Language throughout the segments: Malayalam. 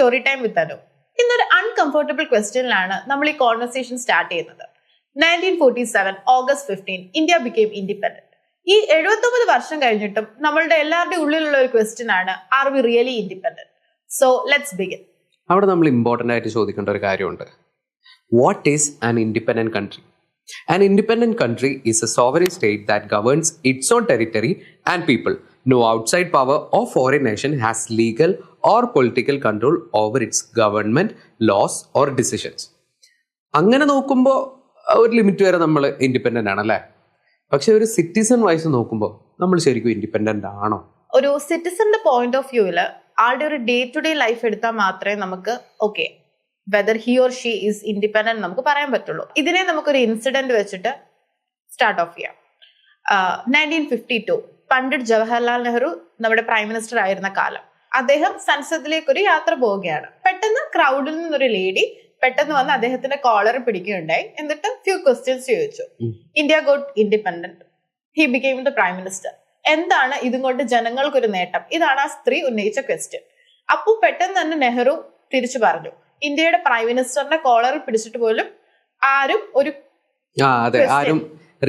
Story time with Anu. ഇന്നൊരു അൺകംഫർട്ടബിൾ ക്വസ്റ്റ്യനിലാണ് നമ്മൾ ഈ കോൺവെർസേഷൻ സ്റ്റാർട്ട് ചെയ്യുന്നത്. 1947 August 15 ഇന്ത്യ ബിക്കെയിം ഇൻഡിപെൻഡന്റ്. ഈ 79 വർഷം കഴിഞ്ഞിട്ടും നമ്മളുടെ എല്ലാവരുടെയും ഉള്ളിലുള്ള ഒരു ക്വസ്റ്റ്യൻ ആണ്, are we really independent? So let's begin. അവിടെ നമ്മൾ ഇമ്പോർട്ടൻ്റ് ആയിട്ട് ചോദിക്കേണ്ട ഒരു കാര്യമുണ്ട്. What is an independent country? An independent country is a sovereign state that governs its own territory and people. No outside power or foreign nation has legal or political control over its government, laws or decisions. അങ്ങനെ നോക്കുമ്പോൾ ഒരു ലിമിറ്റ് വരെ നമ്മൾ ഇൻഡിപെൻഡൻ്റ് ആണല്ലേ. പക്ഷെ ഒരു സിറ്റിസൺ വൈസ് നോക്കുമ്പോൾ നമ്മൾ ശരിക്കും ഇൻഡിപെൻഡൻ്റ് ആണോ? ഒരു സിറ്റിസന്റെ പോയിന്റ് ഓഫ് വ്യൂവില് ആളുടെ ഒരു ഡേ ടു ഡേ ലൈഫ് എടുത്താൽ മാത്രമേ നമുക്ക് okay whether he or she is independent നമുക്ക് പറയാൻ പറ്റുള്ളൂ. ഇതിനെ നമുക്കൊരു ഇൻസിഡന്റ് വെച്ചിട്ട് സ്റ്റാർട്ട് ഓഫ് ചെയ്യാം. 1952 പണ്ഡിറ്റ് ജവഹർലാൽ നെഹ്റു നമ്മുടെ പ്രൈം മിനിസ്റ്റർ ആയിരുന്ന കാലം. അദ്ദേഹം സൻസദിലേക്ക് ഒരു യാത്ര പോവുകയാണ്. പെട്ടെന്ന് ക്രൗഡിൽ നിന്നൊരു ലേഡി പെട്ടെന്ന് വന്ന് അദ്ദേഹത്തിന്റെ കോളർ പിടിക്കുകയുണ്ടായി. എന്നിട്ട് ഫ്യൂ ക്വസ്റ്റ്യൻസ് ചോദിച്ചു. India got independent, he became the prime minister. എന്താണ് ഇതും കൊണ്ട് ജനങ്ങൾക്കൊരു നേട്ടം? ഇതാണ് ആ സ്ത്രീ ഉന്നയിച്ച ക്വസ്റ്റ്യൻ. അപ്പോൾ പെട്ടെന്ന് തന്നെ നെഹ്റു തിരിച്ചു പറഞ്ഞു, ഇന്ത്യയുടെ പ്രൈം മിനിസ്റ്ററിന്റെ കോളറിൽ പിടിച്ചിട്ട് പോലും ആരും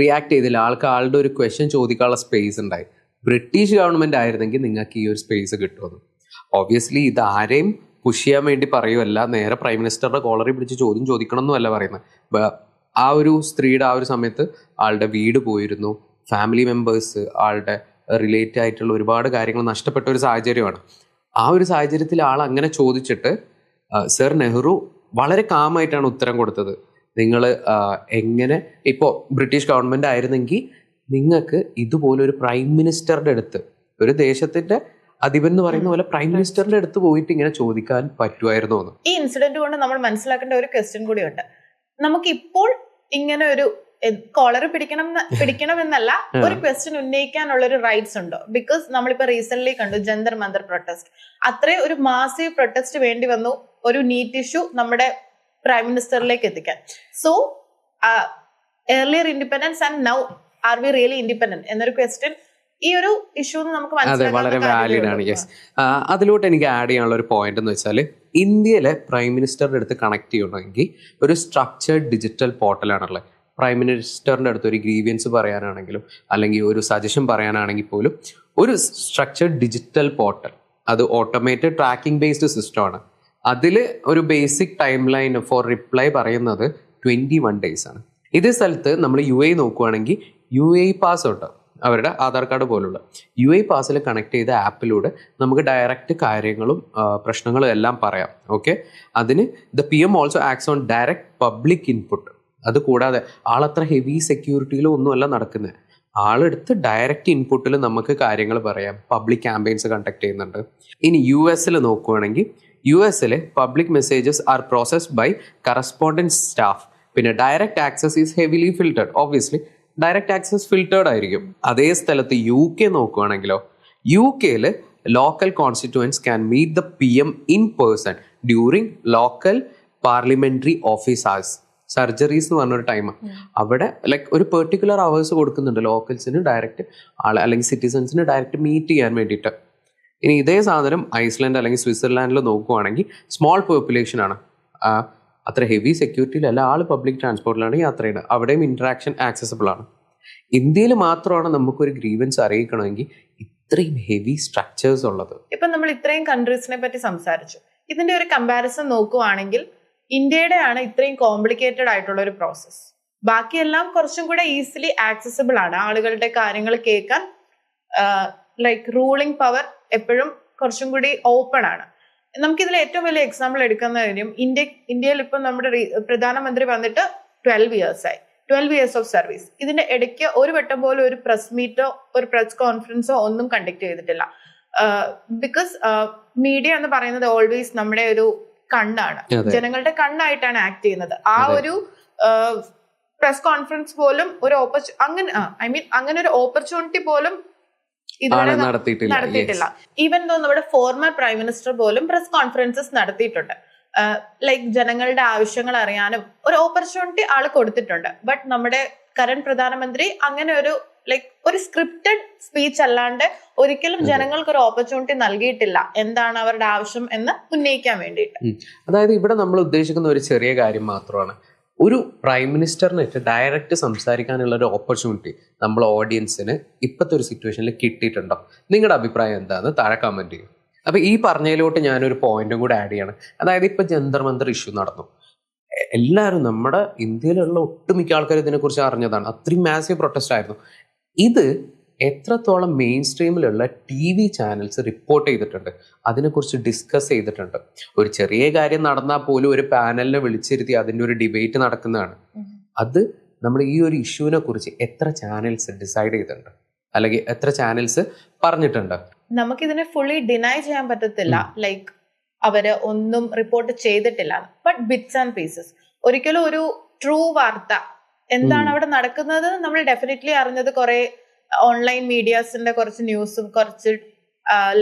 റിയാക്ട് ചെയ്തില്ല. ആളുടെ ഒരു ക്വസ്റ്റ്യൻ ചോദിക്കാനുള്ള സ്പേസ് ഉണ്ടായി. ബ്രിട്ടീഷ് ഗവൺമെന്റ് ആയിരുന്നെങ്കിൽ നിങ്ങൾക്ക് ഈ ഒരു സ്പേസ് കിട്ടുമെന്ന്. ഒബ്വിയസ്ലി ഇത് ആരെയും പുഷ് ചെയ്യാൻ വേണ്ടി പറയുമല്ല, നേരെ പ്രൈം മിനിസ്റ്ററുടെ കോളറിൽ പിടിച്ച് ചോദ്യം ചോദിക്കണം എന്നല്ല പറയുന്നത്. ആ ഒരു സ്ത്രീയുടെ ആ ഒരു സമയത്ത് ആളുടെ വീട് പോയിരുന്നു, ഫാമിലി മെമ്പേഴ്സ്, ആളുടെ റിലേറ്റഡ് ആയിട്ടുള്ള ഒരുപാട് കാര്യങ്ങൾ നഷ്ടപ്പെട്ട ഒരു സാഹചര്യമാണ്. ആ ഒരു സാഹചര്യത്തിൽ ആൾ അങ്ങനെ ചോദിച്ചിട്ട് സർ നെഹ്റു വളരെ കാമായിട്ടാണ് ഉത്തരം കൊടുത്തത്. നിങ്ങൾ എങ്ങനെ ഇപ്പോൾ ബ്രിട്ടീഷ് ഗവൺമെന്റ് ആയിരുന്നെങ്കിൽ നിങ്ങൾക്ക് ഇതുപോലെ ഒരു പ്രൈം മിനിസ്റ്ററുടെ അടുത്ത്, ഒരു ദേശത്തിന്റെ അധിപൻ എന്ന് പറയുന്ന പോലെ പ്രൈം മിനിസ്റ്ററിന്റെ അടുത്ത് പോയിട്ട് ഇങ്ങനെ ചോദിക്കാൻ പറ്റുമായിരുന്നു എന്ന്. ഈ ഇൻസിഡന്റ് കൊണ്ട് നമ്മൾ മനസ്സിലാക്കേണ്ട ഒരു ക്വസ്റ്റ്യൻ കൂടിയുണ്ട്. നമുക്ക് ഇപ്പോൾ ഇങ്ങനെ ഒരു കോളർ പിടിക്കണം എന്നല്ല, ഒരു ക്വസ്റ്റ്യൻ ഉന്നയിക്കാനുള്ള ഒരു റൈറ്റ്സ് ഉണ്ടോ? ബിക്കോസ് നമ്മളിപ്പോ റീസെന്റ് കണ്ടു ജന്തർ മന്ദർ പ്രൊട്ടസ്റ്റ്. അത്രയും ഒരു മാസീവ് പ്രൊട്ടസ്റ്റ് വേണ്ടി വന്നു ഒരു നീറ്റ് ഇഷ്യൂ നമ്മുടെ പ്രൈം മിനിസ്റ്ററിലേക്ക് എത്തിക്കാൻ. So earlier independence and now are we really independent എന്നൊരു ക്വസ്റ്റ്യൻ ഈ ഒരു ഇഷ്യൂ നമുക്ക് വളരെ വാലിഡ് ആണ്. യെസ്, അതിലോട്ട് എനിക്ക് ആഡ് ചെയ്യാനുള്ള ഒരു പോയിന്റ് എന്ന് വെച്ചാൽ, ഇന്ത്യയിലെ പ്രൈം മിനിസ്റ്ററുടെ അടുത്ത് കണക്ട് ചെയ്യണമെങ്കിൽ ഒരു സ്ട്രക്ചേർഡ് ഡിജിറ്റൽ പോർട്ടലാണുള്ളത്. പ്രൈം മിനിസ്റ്ററിൻ്റെ അടുത്ത് ഒരു ഗ്രീവിയൻസ് പറയാനാണെങ്കിലും അല്ലെങ്കിൽ ഒരു സജഷൻ പറയാനാണെങ്കിൽ പോലും ഒരു സ്ട്രക്ചർഡ് ഡിജിറ്റൽ പോർട്ടൽ, അത് ഓട്ടോമേറ്റഡ് ട്രാക്കിംഗ് ബേസ്ഡ് സിസ്റ്റമാണ്. അതിൽ ഒരു basic time line for reply പറയുന്നത് 21 days ആണ്. ഇതേ സ്ഥലത്ത് നമ്മൾ UAE നോക്കുകയാണെങ്കിൽ UAE പാസ് ഉണ്ട്, അവരുടെ ആധാർ കാർഡ് പോലുള്ള UAE പാസിൽ കണക്ട് ചെയ്ത ആപ്പിലൂടെ നമുക്ക് ഡയറക്റ്റ് കാര്യങ്ങളും പ്രശ്നങ്ങളും എല്ലാം പറയാം. ഓക്കെ, അതിന് the PM also acts on direct public input. അത് കൂടാതെ ആളത്ര ഹെവി സെക്യൂരിറ്റിയിലോ ഒന്നുമല്ല നടക്കുന്നത്. ആളെടുത്ത് ഡയറക്റ്റ് ഇൻപുട്ടിൽ നമുക്ക് കാര്യങ്ങൾ പറയാം. പബ്ലിക് ക്യാമ്പയിൻസ് കണ്ടക്ട് ചെയ്യുന്നുണ്ട്. ഇനി US നോക്കുകയാണെങ്കിൽ US public messages are processed by correspondence staff. പിന്നെ direct access is heavily filtered. Obviously direct access filtered ആയിരിക്കും. അതേ സ്ഥലത്ത് UK നോക്കുകയാണെങ്കിലോ, UK local constituents can meet the PM in person during local parliamentary office hours. Surgeries എന്ന് പറഞ്ഞൊരു ടൈം അവിടെ ലൈക്ക് ഒരു പെർട്ടിക്കുലർ അവേഴ്സ് കൊടുക്കുന്നുണ്ട് ലോക്കൽസിന് ഡയറക്റ്റ് അല്ലെങ്കിൽ സിറ്റിസൺസിന് ഡയറക്റ്റ് മീറ്റ് ചെയ്യാൻ വേണ്ടിയിട്ട്. ഇനി ഇതേ സാധനം ഐസ്ലാൻഡ് അല്ലെങ്കിൽ സ്വിറ്റ്സർലാൻഡിൽ നോക്കുവാണെങ്കിൽ സ്മോൾ പോപ്പുലേഷൻ ആണ്, അത്ര ഹെവി സെക്യൂരിറ്റിയിലല്ല, പബ്ലിക് ട്രാൻസ്പോർട്ടിലാണ് യാത്ര ചെയ്യുന്നത്, അവിടെയും ഇന്ററാക്ഷൻ ആക്സസിബിൾ ആണ്. ഇന്ത്യയിൽ മാത്രമാണ് നമുക്കൊരു ഗ്രീവൻസ് അറിയിക്കണമെങ്കിൽ ഇത്രയും ഹെവി സ്ട്രക്ചേഴ്സ് ഉള്ളത്. ഇപ്പൊ നമ്മൾ ഇത്രയും കൺട്രീസിനെ പറ്റി സംസാരിച്ചു. ഇതിന്റെ ഒരു കമ്പാരിസൺ നോക്കുവാണെങ്കിൽ ഇന്ത്യയുടെ ആണ് ഇത്രയും കോംപ്ലിക്കേറ്റഡ് ആയിട്ടുള്ള ഒരു പ്രോസസ്. ബാക്കിയെല്ലാം കുറച്ചും കൂടെ ഈസിലി ആക്സസിബിൾ ആണ്. ആളുകളുടെ കാര്യങ്ങൾ കേൾക്കാൻ ലൈക്ക് റൂളിംഗ് പവർ എപ്പോഴും കുറച്ചും കൂടി ഓപ്പൺ ആണ്. നമുക്കിതിൽ ഏറ്റവും വലിയ എക്സാമ്പിൾ എടുക്കുന്ന കാര്യം ഇന്ത്യയിൽ ഇപ്പം നമ്മുടെ പ്രധാനമന്ത്രി വന്നിട്ട് 12 years ആയി. 12 years ഓഫ് സർവീസ്. ഇതിന്റെ ഇടയ്ക്ക് ഒരു വട്ടം പോലും ഒരു പ്രസ് മീറ്റോ ഒരു പ്രസ് കോൺഫറൻസോ ഒന്നും കണ്ടക്ട് ചെയ്തിട്ടില്ല. ബിക്കോസ് മീഡിയ എന്ന് പറയുന്നത് ഓൾവേസ് നമ്മുടെ ഒരു കണ്ണാണ്, ജനങ്ങളുടെ കണ്ണായിട്ടാണ് ആക്ട് ചെയ്യുന്നത്. ആ ഒരു പ്രസ് കോൺഫറൻസ് പോലും ഒരു അങ്ങനെ ഒരു ഓപ്പർച്യൂണിറ്റി പോലും ഇതുവരെ നടത്തിയിട്ടില്ല. ഈവൻ ദോ നമ്മുടെ ഫോർമർ പ്രൈം മിനിസ്റ്റർ പോലും പ്രസ് കോൺഫറൻസസ് നടത്തിയിട്ടുണ്ട്. ലൈക്ക് ജനങ്ങളുടെ ആവശ്യങ്ങൾ അറിയാനും ഒരു ഓപ്പർച്യൂണിറ്റി ആള് കൊടുത്തിട്ടുണ്ട്. ബട്ട് നമ്മുടെ കറന്റ് പ്രധാനമന്ത്രി അങ്ങനെ ഒരു സ്ക്രിപ്റ്റഡ് സ്പീച്ച് അല്ലാണ്ട് ഒരിക്കലും ജനങ്ങൾക്ക് ഒരു ഓപ്പർച്യൂണിറ്റി നൽകിയിട്ടില്ല എന്താണ് അവരുടെ ആവശ്യം എന്ന് ഉന്നയിക്കാൻ വേണ്ടിയിട്ട്. അതായത് ഇവിടെ നമ്മൾ ഉദ്ദേശിക്കുന്ന ഒരു ചെറിയ കാര്യം മാത്രമാണ്. ഒരു പ്രൈം മിനിസ്റ്ററിനായിട്ട് ഡയറക്റ്റ് സംസാരിക്കാനുള്ള ഒരു ഓപ്പർച്യൂണിറ്റി നമ്മൾ ഓഡിയൻസിന് ഇപ്പോഴത്തെ ഒരു സിറ്റുവേഷനിൽ കിട്ടിയിട്ടുണ്ടോ? നിങ്ങളുടെ അഭിപ്രായം എന്താണെന്ന് താഴെ കമന്റ് ചെയ്യും. അപ്പൊ ഈ പറഞ്ഞതിലോട്ട് ഞാനൊരു പോയിന്റും കൂടെ ആഡ് ചെയ്യണം. അതായത് ഇപ്പൊ ജന്തർ മന്തർ ഇഷ്യൂ നടന്നു. എല്ലാവരും നമ്മുടെ ഇന്ത്യയിലുള്ള ഒട്ടുമിക്ക ആൾക്കാർ ഇതിനെക്കുറിച്ച് അറിഞ്ഞതാണ്. അത്രയും മാസീവ് പ്രൊട്ടസ്റ്റ് ആയിരുന്നു. ഇത് എത്രത്തോളം മെയിൻ സ്ട്രീമിലുള്ള TV ചാനൽസ് റിപ്പോർട്ട് ചെയ്തിട്ടുണ്ട്, അതിനെക്കുറിച്ച് ഡിസ്കസ് ചെയ്തിട്ടുണ്ട്. ഒരു ചെറിയ കാര്യം നടന്നാൽ പോലും ഒരു പാനലിനെ വിളിച്ചിരുത്തി അതിൻ്റെ ഒരു ഡിബേറ്റ് നടക്കുന്നതാണ്. അത് നമ്മൾ ഈ ഒരു ഇഷ്യൂവിനെ കുറിച്ച് എത്ര ചാനൽസ് ഡിസൈഡ് ചെയ്തിട്ടുണ്ട്, അല്ലെങ്കിൽ എത്ര ചാനൽസ് പറഞ്ഞിട്ടുണ്ട്? നമുക്കിതിനെ ഫുള്ളി ഡിനൈ ചെയ്യാൻ പറ്റത്തില്ല. ലൈക്ക് അവര് ഒന്നും റിപ്പോർട്ട് ചെയ്തിട്ടില്ല. ബട്ട് ബിറ്റ്സ് ആൻഡ് പീസസ്, ഒരിക്കലും ഒരു ട്രൂ വാർത്ത എന്താണ് അവിടെ നടക്കുന്നത് നമ്മൾ ഡെഫിനറ്റ്ലി അറിഞ്ഞത് കുറെ ഓൺലൈൻ മീഡിയാസിന്റെ കുറച്ച് ന്യൂസും കുറച്ച്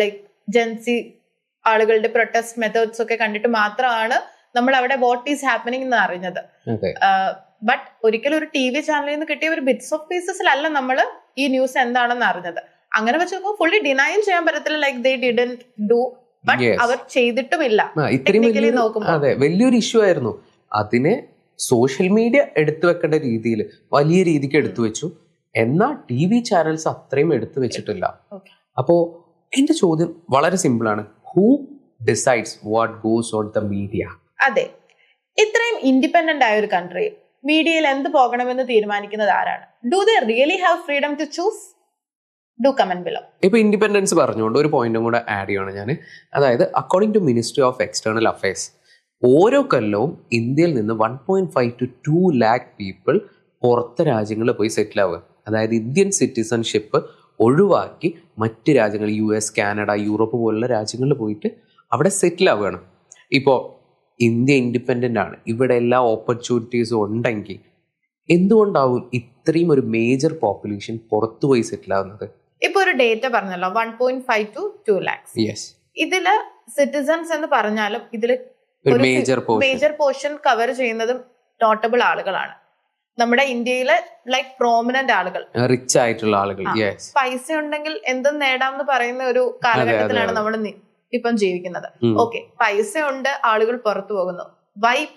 ലൈക്ക് ജെൻസി ആളുകളുടെ പ്രൊട്ടസ്റ്റ് മെത്തേഡ്സ് ഒക്കെ കണ്ടിട്ട് മാത്രമാണ് നമ്മൾ അവിടെ വാട്ട് ഈസ് ഹാപ്പനിങ് എന്ന് അറിഞ്ഞത്. ബട്ട് ഒരിക്കലും ഒരു TV ചാനലിൽ നിന്ന് കിട്ടിയ ഒരു ബിറ്റ്സ് ഓഫ് പീസസിലല്ല നമ്മൾ ഈ ന്യൂസ് എന്താണെന്ന് അറിഞ്ഞത്. അങ്ങനെ വെച്ച് നോക്കുമ്പോൾ ഫുള്ളി ഡിനൈൽ ചെയ്യാൻ പറ്റത്തില്ല. Like they didn't do, but അവർ ചെയ്തിട്ടുമില്ല. അതെ, വലിയൊരു ഇഷ്യൂ ആയിരുന്നു. അതിനെ സോഷ്യൽ മീഡിയ എടുത്തു വെക്കേണ്ട രീതിയിൽ വലിയ രീതിക്ക് എടുത്തു വെച്ചു. എന്നാൽ TV ചാനൽസ് അത്രയും എടുത്തു വെച്ചിട്ടില്ല. അപ്പോ എന്റെ ചോദ്യം വളരെ സിമ്പിൾ ആണ്. Who decides what goes on the media? അതെ, ഇത്രയും ഇൻഡിപെൻഡന്റ് ആയ ഒരു കൺട്രി മീഡിയയിൽ എന്ത് പോകണമെന്ന് തീരുമാനിക്കുന്നത് ആരാണ്? Do they really have freedom to choose? Do comment below. ഇപ്പൊ ഇൻഡിപെൻഡൻസ് പറഞ്ഞുകൊണ്ട് ഒരു പോയിന്റും കൂടെ ആഡ് ചെയ്യണം ഞാൻ. അതായത് according to ministry of external affairs, ഓരോ കൊല്ലവും ഇന്ത്യയിൽ നിന്ന് 1.5 to 2 lakh പീപ്പിൾ പുറത്തെ രാജ്യങ്ങളിൽ പോയി സെറ്റിൽ ആവുക. അതായത് ഇന്ത്യൻ സിറ്റിസൺഷിപ്പ് ഒഴിവാക്കി മറ്റ് രാജ്യങ്ങൾ US, കാനഡ, യൂറോപ്പ് പോലുള്ള രാജ്യങ്ങളിൽ പോയിട്ട് അവിടെ സെറ്റിൽ ആവുകയാണ്. ഇപ്പോൾ ഇന്ത്യ ഇൻഡിപെൻഡൻ്റ് ആണ്, ഇവിടെ എല്ലാ ഓപ്പർച്യൂണിറ്റീസും ഉണ്ടെങ്കിൽ എന്തുകൊണ്ടാവും ഇത്രയും ഒരു മേജർ പോപ്പുലേഷൻ പുറത്തു പോയി സെറ്റിൽ ആവുന്നത്? ഇപ്പൊ ഒരു ഡേറ്റ പറഞ്ഞല്ലോ, 1.5 to 2 lakhs. ഇതില് സിറ്റിസൺസ് എന്ന് പറഞ്ഞാലും ഇതില് മേജർ പോർഷൻ കവർ ചെയ്യുന്നതും നോട്ടബിൾ ആളുകളാണ്. നമ്മുടെ ഇന്ത്യയിലെ ലൈക്ക് പ്രോമിനന്റ് ആളുകൾ, റിച്ച് ആയിട്ടുള്ള ആളുകൾ. പൈസ ഉണ്ടെങ്കിൽ എന്തും നേടാമെന്ന് പറയുന്ന ഒരു കാലഘട്ടത്തിലാണ് നമ്മൾ ഇപ്പം ജീവിക്കുന്നത്. ഓക്കെ, പൈസ ഉണ്ട്, ആളുകൾ പുറത്തു പോകുന്നു.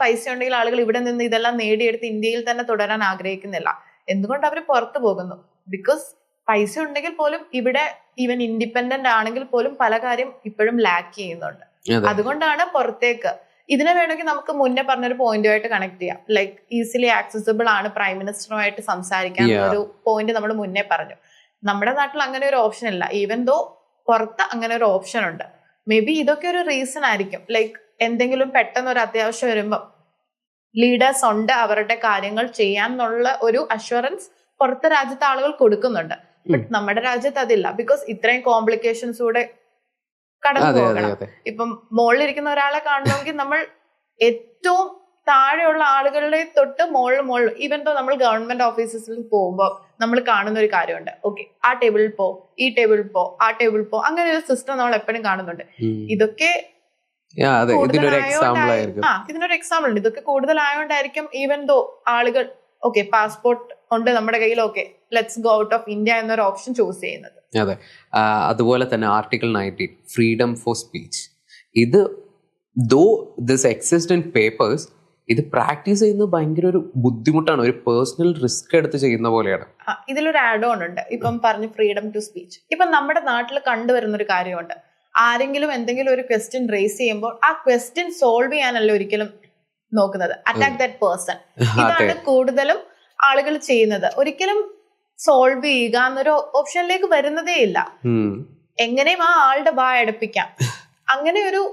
പൈസ ഉണ്ടെങ്കിൽ ആളുകൾ ഇവിടെ നിന്ന് ഇതെല്ലാം നേടിയെടുത്ത് ഇന്ത്യയിൽ തന്നെ തുടരാൻ ആഗ്രഹിക്കുന്നില്ല. എന്തുകൊണ്ട് അവർ പുറത്തു പോകുന്നു? ബിക്കോസ് പൈസ ഉണ്ടെങ്കിൽ പോലും ഇവിടെ ഈവൻ ഇൻഡിപെൻഡന്റ് ആണെങ്കിൽ പോലും പല കാര്യം ഇപ്പോഴും ലാക്ക് ചെയ്യുന്നുണ്ട്. അതുകൊണ്ടാണ് പുറത്തേക്ക്. ഇതിനെ വേണമെങ്കിൽ നമുക്ക് മുന്നേ പറഞ്ഞൊരു പോയിന്റുമായിട്ട് കണക്ട് ചെയ്യാം. ലൈക്ക് ഈസിലി ആക്സസിബിൾ ആണ് പ്രൈം മിനിസ്റ്ററുമായിട്ട് സംസാരിക്കാൻ ഒരു പോയിന്റ് നമ്മൾ മുന്നേ പറഞ്ഞു. നമ്മുടെ നാട്ടിൽ അങ്ങനെ ഒരു ഓപ്ഷൻ ഇല്ല. ഈവൻ ദോ പുറത്ത് അങ്ങനെ ഒരു ഓപ്ഷൻ ഉണ്ട്. മേ ബി ഇതൊക്കെ ഒരു റീസൺ ആയിരിക്കും. ലൈക്ക് എന്തെങ്കിലും പെട്ടെന്ന് ഒരു അത്യാവശ്യം വരുമ്പം ലീഡേഴ്സ് ഉണ്ട് അവരുടെ കാര്യങ്ങൾ ചെയ്യാന്നുള്ള ഒരു അഷ്വറൻസ് പുറത്തെ രാജ്യത്തെ ആളുകൾ കൊടുക്കുന്നുണ്ട്. ബട്ട് നമ്മുടെ രാജ്യത്ത് അതില്ല. ബിക്കോസ് ഇത്രയും കോംപ്ലിക്കേഷൻസ് കൂടെ കടന്നു പോകണം. ഇപ്പം മുകളിലിരിക്കുന്ന ഒരാളെ കാണണമെങ്കിൽ നമ്മൾ ഏറ്റവും താഴെയുള്ള ആളുകളുടെ തൊട്ട് മുകളിൽ ഈവൻ തോ നമ്മൾ ഗവൺമെന്റ് ഓഫീസസിൽ പോകുമ്പോൾ നമ്മൾ കാണുന്ന ഒരു കാര്യമുണ്ട്. ഓക്കെ, ആ ടേബിളിൽ പോ, ഈ ടേബിളിൽ പോ, ആ ടേബിളിൽ പോ, അങ്ങനെ ഒരു സിസ്റ്റം നമ്മൾ എപ്പോഴും കാണുന്നുണ്ട്. ഇതൊക്കെ ഇതിനൊരു എക്സാമ്പിൾ ഉണ്ട്. ഇതൊക്കെ കൂടുതലായോണ്ടായിരിക്കും ഈവൻ ദോ ആളുകൾ ഓക്കെ പാസ്പോർട്ട് ഉണ്ട് നമ്മുടെ കയ്യിൽ, okay let's go out of India എന്നൊരു ഓപ്ഷൻ ചൂസ് ചെയ്യുന്നത്. അതെ, അതുപോലെ തന്നെ ആർട്ടിക്കിൾ 19 ഫ്രീഡം ഫോർ സ്പീച്ച്. ഇത് though this exist in papers, ഇത് പ്രാക്ടീസ് ചെയ്യുന്നത് ഭയങ്കര ഒരു ബുദ്ധിമുട്ടാണ്. ഒരു പേഴ്സണൽ റിസ്ക് എടുത്ത് ചെയ്യുന്ന പോലെയാണ്. ഇതിലൊരു ആഡ് ഓൺ ഉണ്ട്. ഇപ്പം പറഞ്ഞു ഫ്രീഡം ടു സ്പീച്ച്. ഇപ്പം നമ്മുടെ നാട്ടിൽ കണ്ടുവരുന്ന ഒരു കാര്യമുണ്ട്. ആരെങ്കിലും എന്തെങ്കിലും ഒരു ക്വസ്റ്റ്യൻ റേസ് ചെയ്യുമ്പോൾ ആ ക്വസ്റ്റ്യൻ സോൾവ് ചെയ്യാനല്ല ഒരിക്കലും നോക്കുന്നത്, അറ്റാക്ക് ദാറ്റ് പേഴ്സൺ. ഇതാണ് കൂടുതലും ആളുകൾ ചെയ്യുന്നത്. ഒരിക്കലും സോൾവ് ചെയ്യുക എന്നൊരു ഓപ്ഷനിലേക്ക് വരുന്നതേ ഇല്ല. എങ്ങനെയും ആ ആളുടെ വായ അടപ്പിക്കാം, അങ്ങനെ ഒരു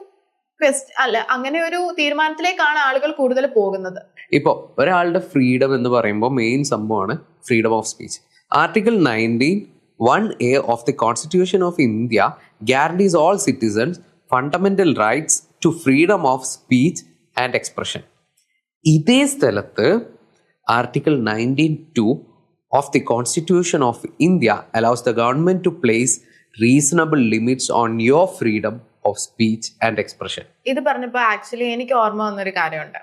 അങ്ങനെ ഒരു തീരുമാനത്തിലേക്കാണ് ആളുകൾ കൂടുതൽ പോകുന്നത്. ഇപ്പോ ഒരാളുടെ ഫ്രീഡം എന്ന് പറയുമ്പോൾ മെയിൻ സംഭവമാണ് freedom of speech. Article 19(1)(a) of the constitution of India guarantees all citizens fundamental rights to freedom of speech and expression. ഇതേ സ്ഥലത്ത് article 19(2) of the Constitution of India allows the government to place reasonable limits on your freedom of speech and expression. ഇത് പറഞ്ഞപ്പോൾ ആക്ച്വലി എനിക്ക് ഓർമ്മ വന്നൊരു കാര്യമുണ്ട്.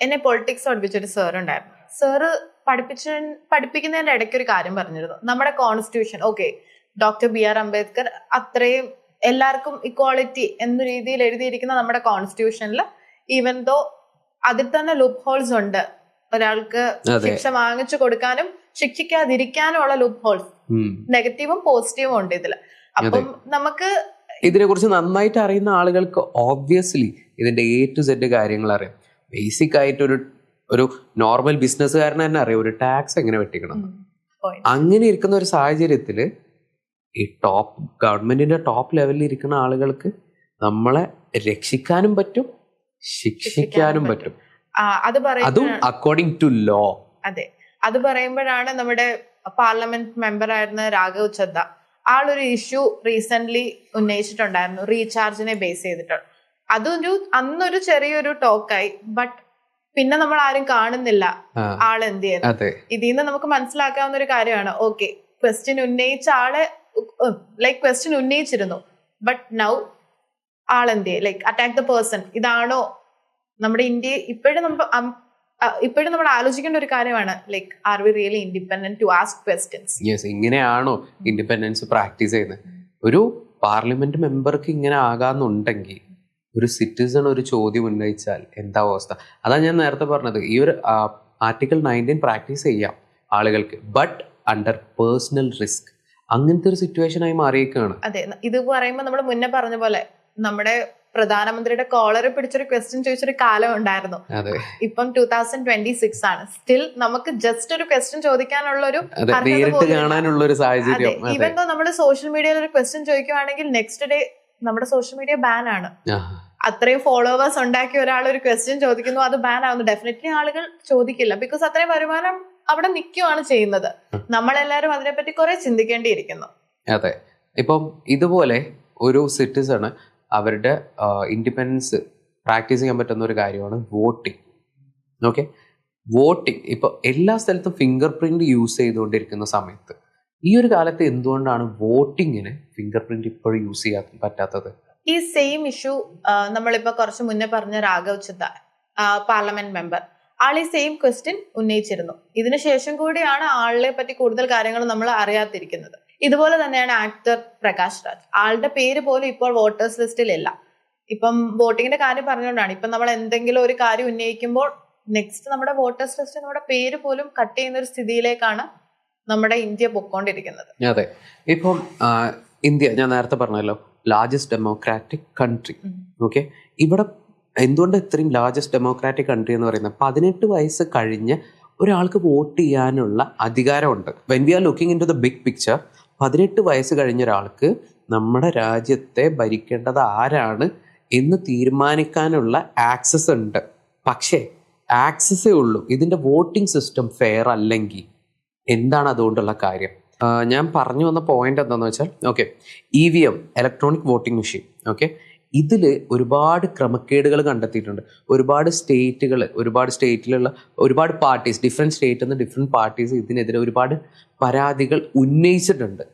എന്നെ പൊളിറ്റിക്സ് പഠിപ്പിച്ചൊരു സാർ ഉണ്ടായിരുന്നു. സാറ് പഠിപ്പിക്കുന്നതിന്റെ ഇടയ്ക്ക് ഒരു കാര്യം പറഞ്ഞിരുന്നു. നമ്മുടെ constitution, okay, doctor BR Ambedkar അത്രയും എല്ലാവർക്കും ഇക്വാളിറ്റി എന്ന രീതിയിൽ എഴുതിയിരിക്കുന്ന നമ്മുടെ കോൺസ്റ്റിറ്റ്യൂഷനിൽ ഈവൻ ദോ അതിൽ തന്നെ ലൂപ്പ് ഹോൾസ് ഉണ്ട്. ഒരാൾക്ക് ശിക്ഷ വാങ്ങിച്ചു കൊടുക്കാനും ശിക്ഷിക്കാതിരിക്കാനും ഉള്ള ലൂപ്പ് ഹോൾസ്, നെഗറ്റീവും പോസിറ്റീവും ഉണ്ട് ഇതില്. അപ്പം നമുക്ക് ഇതിനെ കുറിച്ച് നന്നായിട്ട് അറിയുന്ന ആളുകൾക്ക് ഓബ്വിയസ്ലി ഇതിന്റെ A to Z കാര്യങ്ങൾ അറിയാം. ബേസിക് ആയിട്ട് ഒരു നോർമൽ ബിസിനസ്സുകാരന് തന്നെ അറിയാം ഒരു ടാക്സ് എങ്ങനെ വെട്ടിക്കണം. അങ്ങനെ ഇരിക്കുന്ന ഒരു സാഹചര്യത്തില് ഈ ഗവൺമെന്റിന്റെ ടോപ്പ് ലെവലിൽ ഇരിക്കുന്ന ആളുകൾക്ക് നമ്മളെ രക്ഷിക്കാനും പറ്റും, ശിക്ഷിക്കാനും പറ്റും. അതും അക്കോർഡിംഗ് ടു ലോ. അതെ, അത് പറയുമ്പോഴാണ് നമ്മുടെ പാർലമെന്റ് മെമ്പർ ആയിരുന്ന രാഘവ് ചദ്ദ ആളൊരു ഇഷ്യൂ റീസെന്റ് ഉന്നയിച്ചിട്ടുണ്ടായിരുന്നു, റീചാർജിനെ ബേസ് ചെയ്തിട്ട്. അന്നൊരു ചെറിയൊരു ടോക്കായി, ബട്ട് പിന്നെ നമ്മൾ ആരും കാണുന്നില്ല ആൾ എന്ത് ചെയ്യുന്നത്. ഇതിൽ നിന്ന് നമുക്ക് മനസ്സിലാക്കാവുന്ന ഒരു കാര്യമാണ്, ഓക്കെ, ക്വസ്റ്റ്യൻ ഉന്നയിച്ച ആളെ ക്വസ്റ്റ്യൻ ഉന്നയിച്ചിരുന്നു, ബട്ട് നൗ ആളെന്ത് ചെയ്യും, അറ്റാക്ക് ദ പേഴ്സൺ. ഇതാണോ നമ്മുടെ ഇന്ത്യ ഇപ്പോഴും നമ്മൾ ആലോചിക്കേണ്ട ഒരു കാര്യമാണ്, are we really independent to ask questions? Yes, ഇങ്ങനെയാണോ ഇൻഡിപെൻഡൻസ് പ്രാക്ടീസ് ചെയ്യുന്നത്? ഒരു പാർലമെന്റ് മെമ്പർക്ക് ഇങ്ങനെ ആകാന്നുണ്ടെങ്കിൽ ഒരു സിറ്റിസൺ ഒരു ചോദ്യം ഉന്നയിച്ചാൽ എന്താ അവസ്ഥ? അതാ ഞാൻ നേരത്തെ പറഞ്ഞത്, ഈ ഒരു ആർട്ടിക്കിൾ 19 പ്രാക്ടീസ് ചെയ്യാം ആളുകൾക്ക്, ബട്ട് അണ്ടർ പേഴ്സണൽ റിസ്ക്. അങ്ങനത്തെ ഒരു സിറ്റുവേഷൻ ആയി മാറിയേക്കാണ്. അതെ, ഇത് പറയുമ്പോൾ നമ്മൾ മുന്നേ പറഞ്ഞ പോലെ നമ്മുടെ പ്രധാനമന്ത്രിയുടെ കോളർ പിടിച്ചൊരു ക്വസ്റ്റ്യൻ ചോദിച്ചൊരു കാലം ഉണ്ടായിരുന്നു. ഇപ്പം 2026 ആണ്. സ്റ്റിൽ നമുക്ക് ജസ്റ്റ് ഒരു ക്വസ്റ്റ്യൻ ചോദിക്കാനുള്ള ഒരു സാഹചര്യം. ഈവൻ ദോ നമ്മൾ സോഷ്യൽ മീഡിയയിൽ ഒരു ക്വസ്റ്റ്യൻ ചോദിക്കുവാണെങ്കിൽ നെക്സ്റ്റ് ഡേ നമ്മുടെ സോഷ്യൽ മീഡിയ ബാൻ ആണ്. അത്രയും ഫോളോവേഴ്സ് ഉണ്ടാക്കി ഒരാൾ ഒരു ക്വസ്റ്റ്യൻ ചോദിക്കുന്നു, അത് ബാൻ ആവുന്നു. ഡെഫിനറ്റ്ലി ആളുകൾ ചോദിക്കില്ല, ബിക്കോസ് അത്രയും വരുമാനം അവിടെ നിൽക്കുവാണ് ചെയ്യുന്നത്. നമ്മളെല്ലാരും അതിനെപ്പറ്റി കുറെ ചിന്തിക്കേണ്ടിയിരിക്കുന്നു. അതെ, ഇപ്പം ഇതുപോലെ ഒരു സിറ്റിസണ് അവരുടെ ഇൻഡിപെൻഡൻസ് പ്രാക്ടീസ് ചെയ്യാൻ പറ്റുന്ന ഒരു കാര്യമാണ് വോട്ടിംഗ്. ഓക്കെ, വോട്ടിംഗ് ഇപ്പോൾ എല്ലാ സ്ഥലത്തും ഫിംഗർ പ്രിന്റ് യൂസ് ചെയ്തുകൊണ്ടിരിക്കുന്ന സമയത്ത് ഈ ഒരു കാലത്ത് എന്തുകൊണ്ടാണ് വോട്ടിങ്ങിന് ഫിംഗർ പ്രിന്റ് ഇപ്പോഴും യൂസ് ചെയ്യാൻ പറ്റാത്തത്? ഈ സെയിം ഇഷ്യൂ നമ്മളിപ്പോ കുറച്ച് മുന്നേ പറഞ്ഞ രാഘവ് ചദ്ദ പാർലമെന്റ് മെമ്പർ ആൾ ഈ സെയിം ക്വസ്റ്റ്യൻ ഉന്നയിച്ചിരുന്നു. ഇതിനുശേഷം കൂടിയാണ് ആളിനെ പറ്റി കൂടുതൽ കാര്യങ്ങൾ നമ്മൾ അറിയാതിരിക്കുന്നത്. ഇതുപോലെ തന്നെയാണ് ആക്ടർ പ്രകാശ് രാജ്. ആളുടെ പേര് പോലും ഇപ്പോൾ വോട്ടേഴ്സ് ലിസ്റ്റിൽ ഇല്ല. ഇപ്പം വോട്ടിങ്ങിന്റെ കാര്യം പറഞ്ഞുകൊണ്ടാണ് ഇപ്പം നമ്മൾ എന്തെങ്കിലും ഒരു കാര്യം ഉന്നയിക്കുമ്പോൾ നെക്സ്റ്റ് നമ്മുടെ വോട്ടേഴ്സ് ലിസ്റ്റിൽ നമ്മുടെ പേര് പോലും കട്ട് ചെയ്യുന്ന ഒരു സ്ഥിതിയിലേക്കാണ് നമ്മുടെ ഇന്ത്യ പൊക്കോണ്ടിരിക്കുന്നത്. അതെ, ഇപ്പം ഇന്ത്യ ഞാൻ നേരത്തെ പറഞ്ഞല്ലോ ലാർജസ്റ്റ് ഡെമോക്രാറ്റിക് കൺട്രി. ഓക്കെ, ഇവിടെ എന്തുകൊണ്ട് ഇത്രയും ലാർജസ്റ്റ് ഡെമോക്രാറ്റിക് കൺട്രി എന്ന് പറയുന്നത് 18 വയസ്സ് കഴിഞ്ഞ് ഒരാൾക്ക് വോട്ട് ചെയ്യാനുള്ള അധികാരമുണ്ട്. When we are looking into the big picture, 18 വയസ്സ് കഴിഞ്ഞ ഒരാൾക്ക് നമ്മുടെ രാജ്യത്തെ ഭരിക്കേണ്ടത് ആരാണ് എന്ന് തീരുമാനിക്കാനുള്ള ആക്സസ് ഉണ്ട്. പക്ഷേ ആക്സസേ ഉള്ളൂ. ഇതിൻ്റെ വോട്ടിംഗ് സിസ്റ്റം ഫെയർ അല്ലെങ്കിൽ എന്താണ് അതുകൊണ്ടുള്ള കാര്യം? ഞാൻ പറഞ്ഞു വന്ന പോയിന്റ് എന്താണെന്ന് വെച്ചാൽ, okay, EVM electronic voting machine, okay, ഇതിൽ ഒരുപാട് ക്രമക്കേടുകൾ കണ്ടെത്തിയിട്ടുണ്ട്. ഒരുപാട് സ്റ്റേറ്റിലുള്ള ഒരുപാട് പാർട്ടീസ്, ഡിഫറെൻറ്റ് സ്റ്റേറ്റിൽ നിന്ന് ഡിഫറെൻറ്റ് പാർട്ടീസ് ഇതിനെതിരെ ഒരുപാട് പരാതികൾ ഉന്നയിച്ചിട്ടുണ്ട്.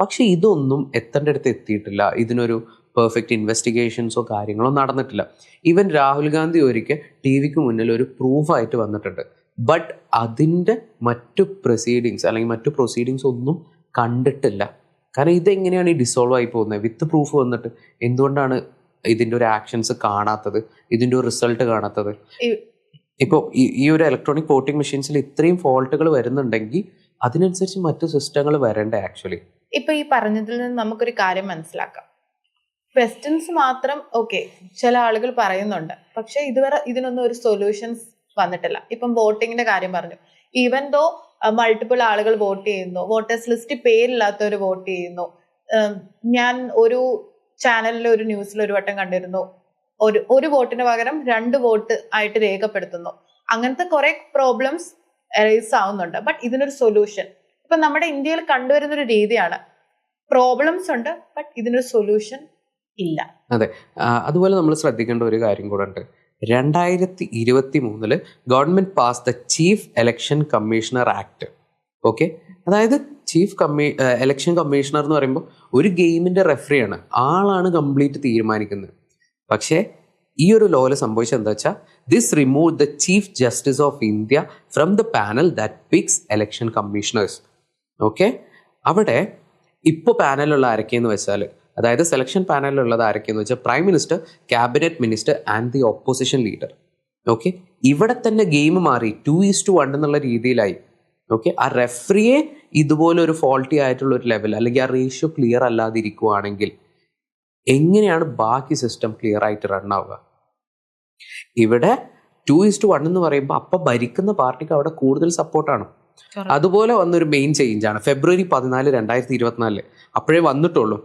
പക്ഷെ ഇതൊന്നും എത്തേണ്ടടുത്ത് എത്തിയിട്ടില്ല. ഇതിനൊരു പെർഫെക്റ്റ് ഇൻവെസ്റ്റിഗേഷൻസോ കാര്യങ്ങളോ നടന്നിട്ടില്ല. ഈവൻ രാഹുൽ ഗാന്ധി ഒരിക്കൽ TVക്ക് മുന്നിൽ ഒരു പ്രൂഫായിട്ട് വന്നിട്ടുണ്ട്. ബട്ട് അതിൻ്റെ മറ്റു പ്രൊസീഡിങ്സ് ഒന്നും കണ്ടിട്ടില്ല. കാരണം ഇതെങ്ങനെയാണ് ഈ ഡിസോൾവ് ആയി പോകുന്നത്? വിത്ത് പ്രൂഫ് വന്നിട്ട് എന്തുകൊണ്ടാണ് ഇതിൻ്റെ ഒരു ആക്ഷൻസ് കാണാത്തത്, ഇതിൻ്റെ ഒരു റിസൾട്ട് കാണാത്തത്? ഇപ്പോൾ ഈ ഒരു ഇലക്ട്രോണിക് വോട്ടിംഗ് മെഷീൻസിൽ ഇത്രയും ഫോൾട്ടുകൾ വരുന്നുണ്ടെങ്കിൽ അതിനനുസരിച്ച് മറ്റു സിസ്റ്റങ്ങൾ വരണ്ടേ ആക്ച്വലി? ഇപ്പൊ ഈ പറഞ്ഞതിൽ നിന്ന് നമുക്കൊരു കാര്യം മനസ്സിലാക്കാം. ക്വസ്റ്റ്യൻസ് മാത്രം ഓക്കെ ചില ആളുകൾ പറയുന്നുണ്ട്, പക്ഷെ ഇതുവരെ ഇതിനൊന്നും ഒരു സൊല്യൂഷൻസ് വന്നിട്ടില്ല. ഇപ്പം വോട്ടിങ്ങിന്റെ കാര്യം പറഞ്ഞു, ഈവൻ ദോ മൾട്ടിപ്പിൾ ആളുകൾ വോട്ട് ചെയ്യുന്നു, വോട്ടേഴ്സ് ലിസ്റ്റ് പേരില്ലാത്തവർ വോട്ട് ചെയ്യുന്നു. ഞാൻ ഒരു ചാനലിൽ ഒരു ന്യൂസിൽ ഒരു വട്ടം കണ്ടിരുന്നു, ഒരു വോട്ടിന് പകരം 2 വോട്ട് ആയിട്ട് രേഖപ്പെടുത്തുന്നു. അങ്ങനത്തെ കുറെ പ്രോബ്ലംസ് എറേസ് ആവുന്നുണ്ട്. ബട്ട് ഇതിനൊരു സൊല്യൂഷൻ ഇപ്പൊ നമ്മുടെ ഇന്ത്യയിൽ കണ്ടുവരുന്നൊരു രീതിയാണ്, പ്രോബ്ലംസ് ഉണ്ട് ബട്ട് ഇതിനൊരു സൊല്യൂഷൻ ഇല്ല. അതെ, അതുപോലെ നമ്മൾ ശ്രദ്ധിക്കേണ്ട ഒരു കാര്യം കൂടെ ഉണ്ട്. 2023 government pass the chief election commissioner act. Okay, അതായത് ഇലക്ഷൻ കമ്മീഷണർ എന്ന് പറയുമ്പോൾ ഒരു ഗെയിമിൻ്റെ റെഫറിയാണ്, ആളാണ് കംപ്ലീറ്റ് തീരുമാനിക്കുന്നത്. പക്ഷേ ഈ ഒരു ലോയിൽ സംഭവിച്ചത് എന്താ വെച്ചാൽ, this remove the chief justice of India from the panel that picks election commissioners. Okay, അവിടെ ഇപ്പോൾ പാനലുള്ള ആരൊക്കെയെന്ന് വെച്ചാൽ, അതായത് സെലക്ഷൻ പാനലിലുള്ളത് ആരൊക്കെയെന്ന് വെച്ചാൽ prime minister, cabinet minister and the opposition leader. Okay, ഇവിടെ തന്നെ ഗെയിം മാറി 2:1 എന്നുള്ള രീതിയിലായി. ഓക്കെ, ആ റെഫറിയെ ഇതുപോലെ ഒരു ഫോൾട്ടി ആയിട്ടുള്ള ഒരു ലെവൽ അല്ലെങ്കിൽ ആ റേഷ്യോ ക്ലിയർ അല്ലാതിരിക്കുവാണെങ്കിൽ എങ്ങനെയാണ് ബാക്കി സിസ്റ്റം ക്ലിയർ ആയിട്ട് റൺ ആവുക? ഇവിടെ 2:1 എന്ന് പറയുമ്പോൾ അപ്പം ഭരിക്കുന്ന പാർട്ടിക്ക് അവിടെ കൂടുതൽ സപ്പോർട്ടാണ്. അതുപോലെ വന്നൊരു മെയിൻ ചേഞ്ചാണ് ഫെബ്രുവരി 14, 2024 അപ്പോഴേ വന്നിട്ടുള്ളൂ.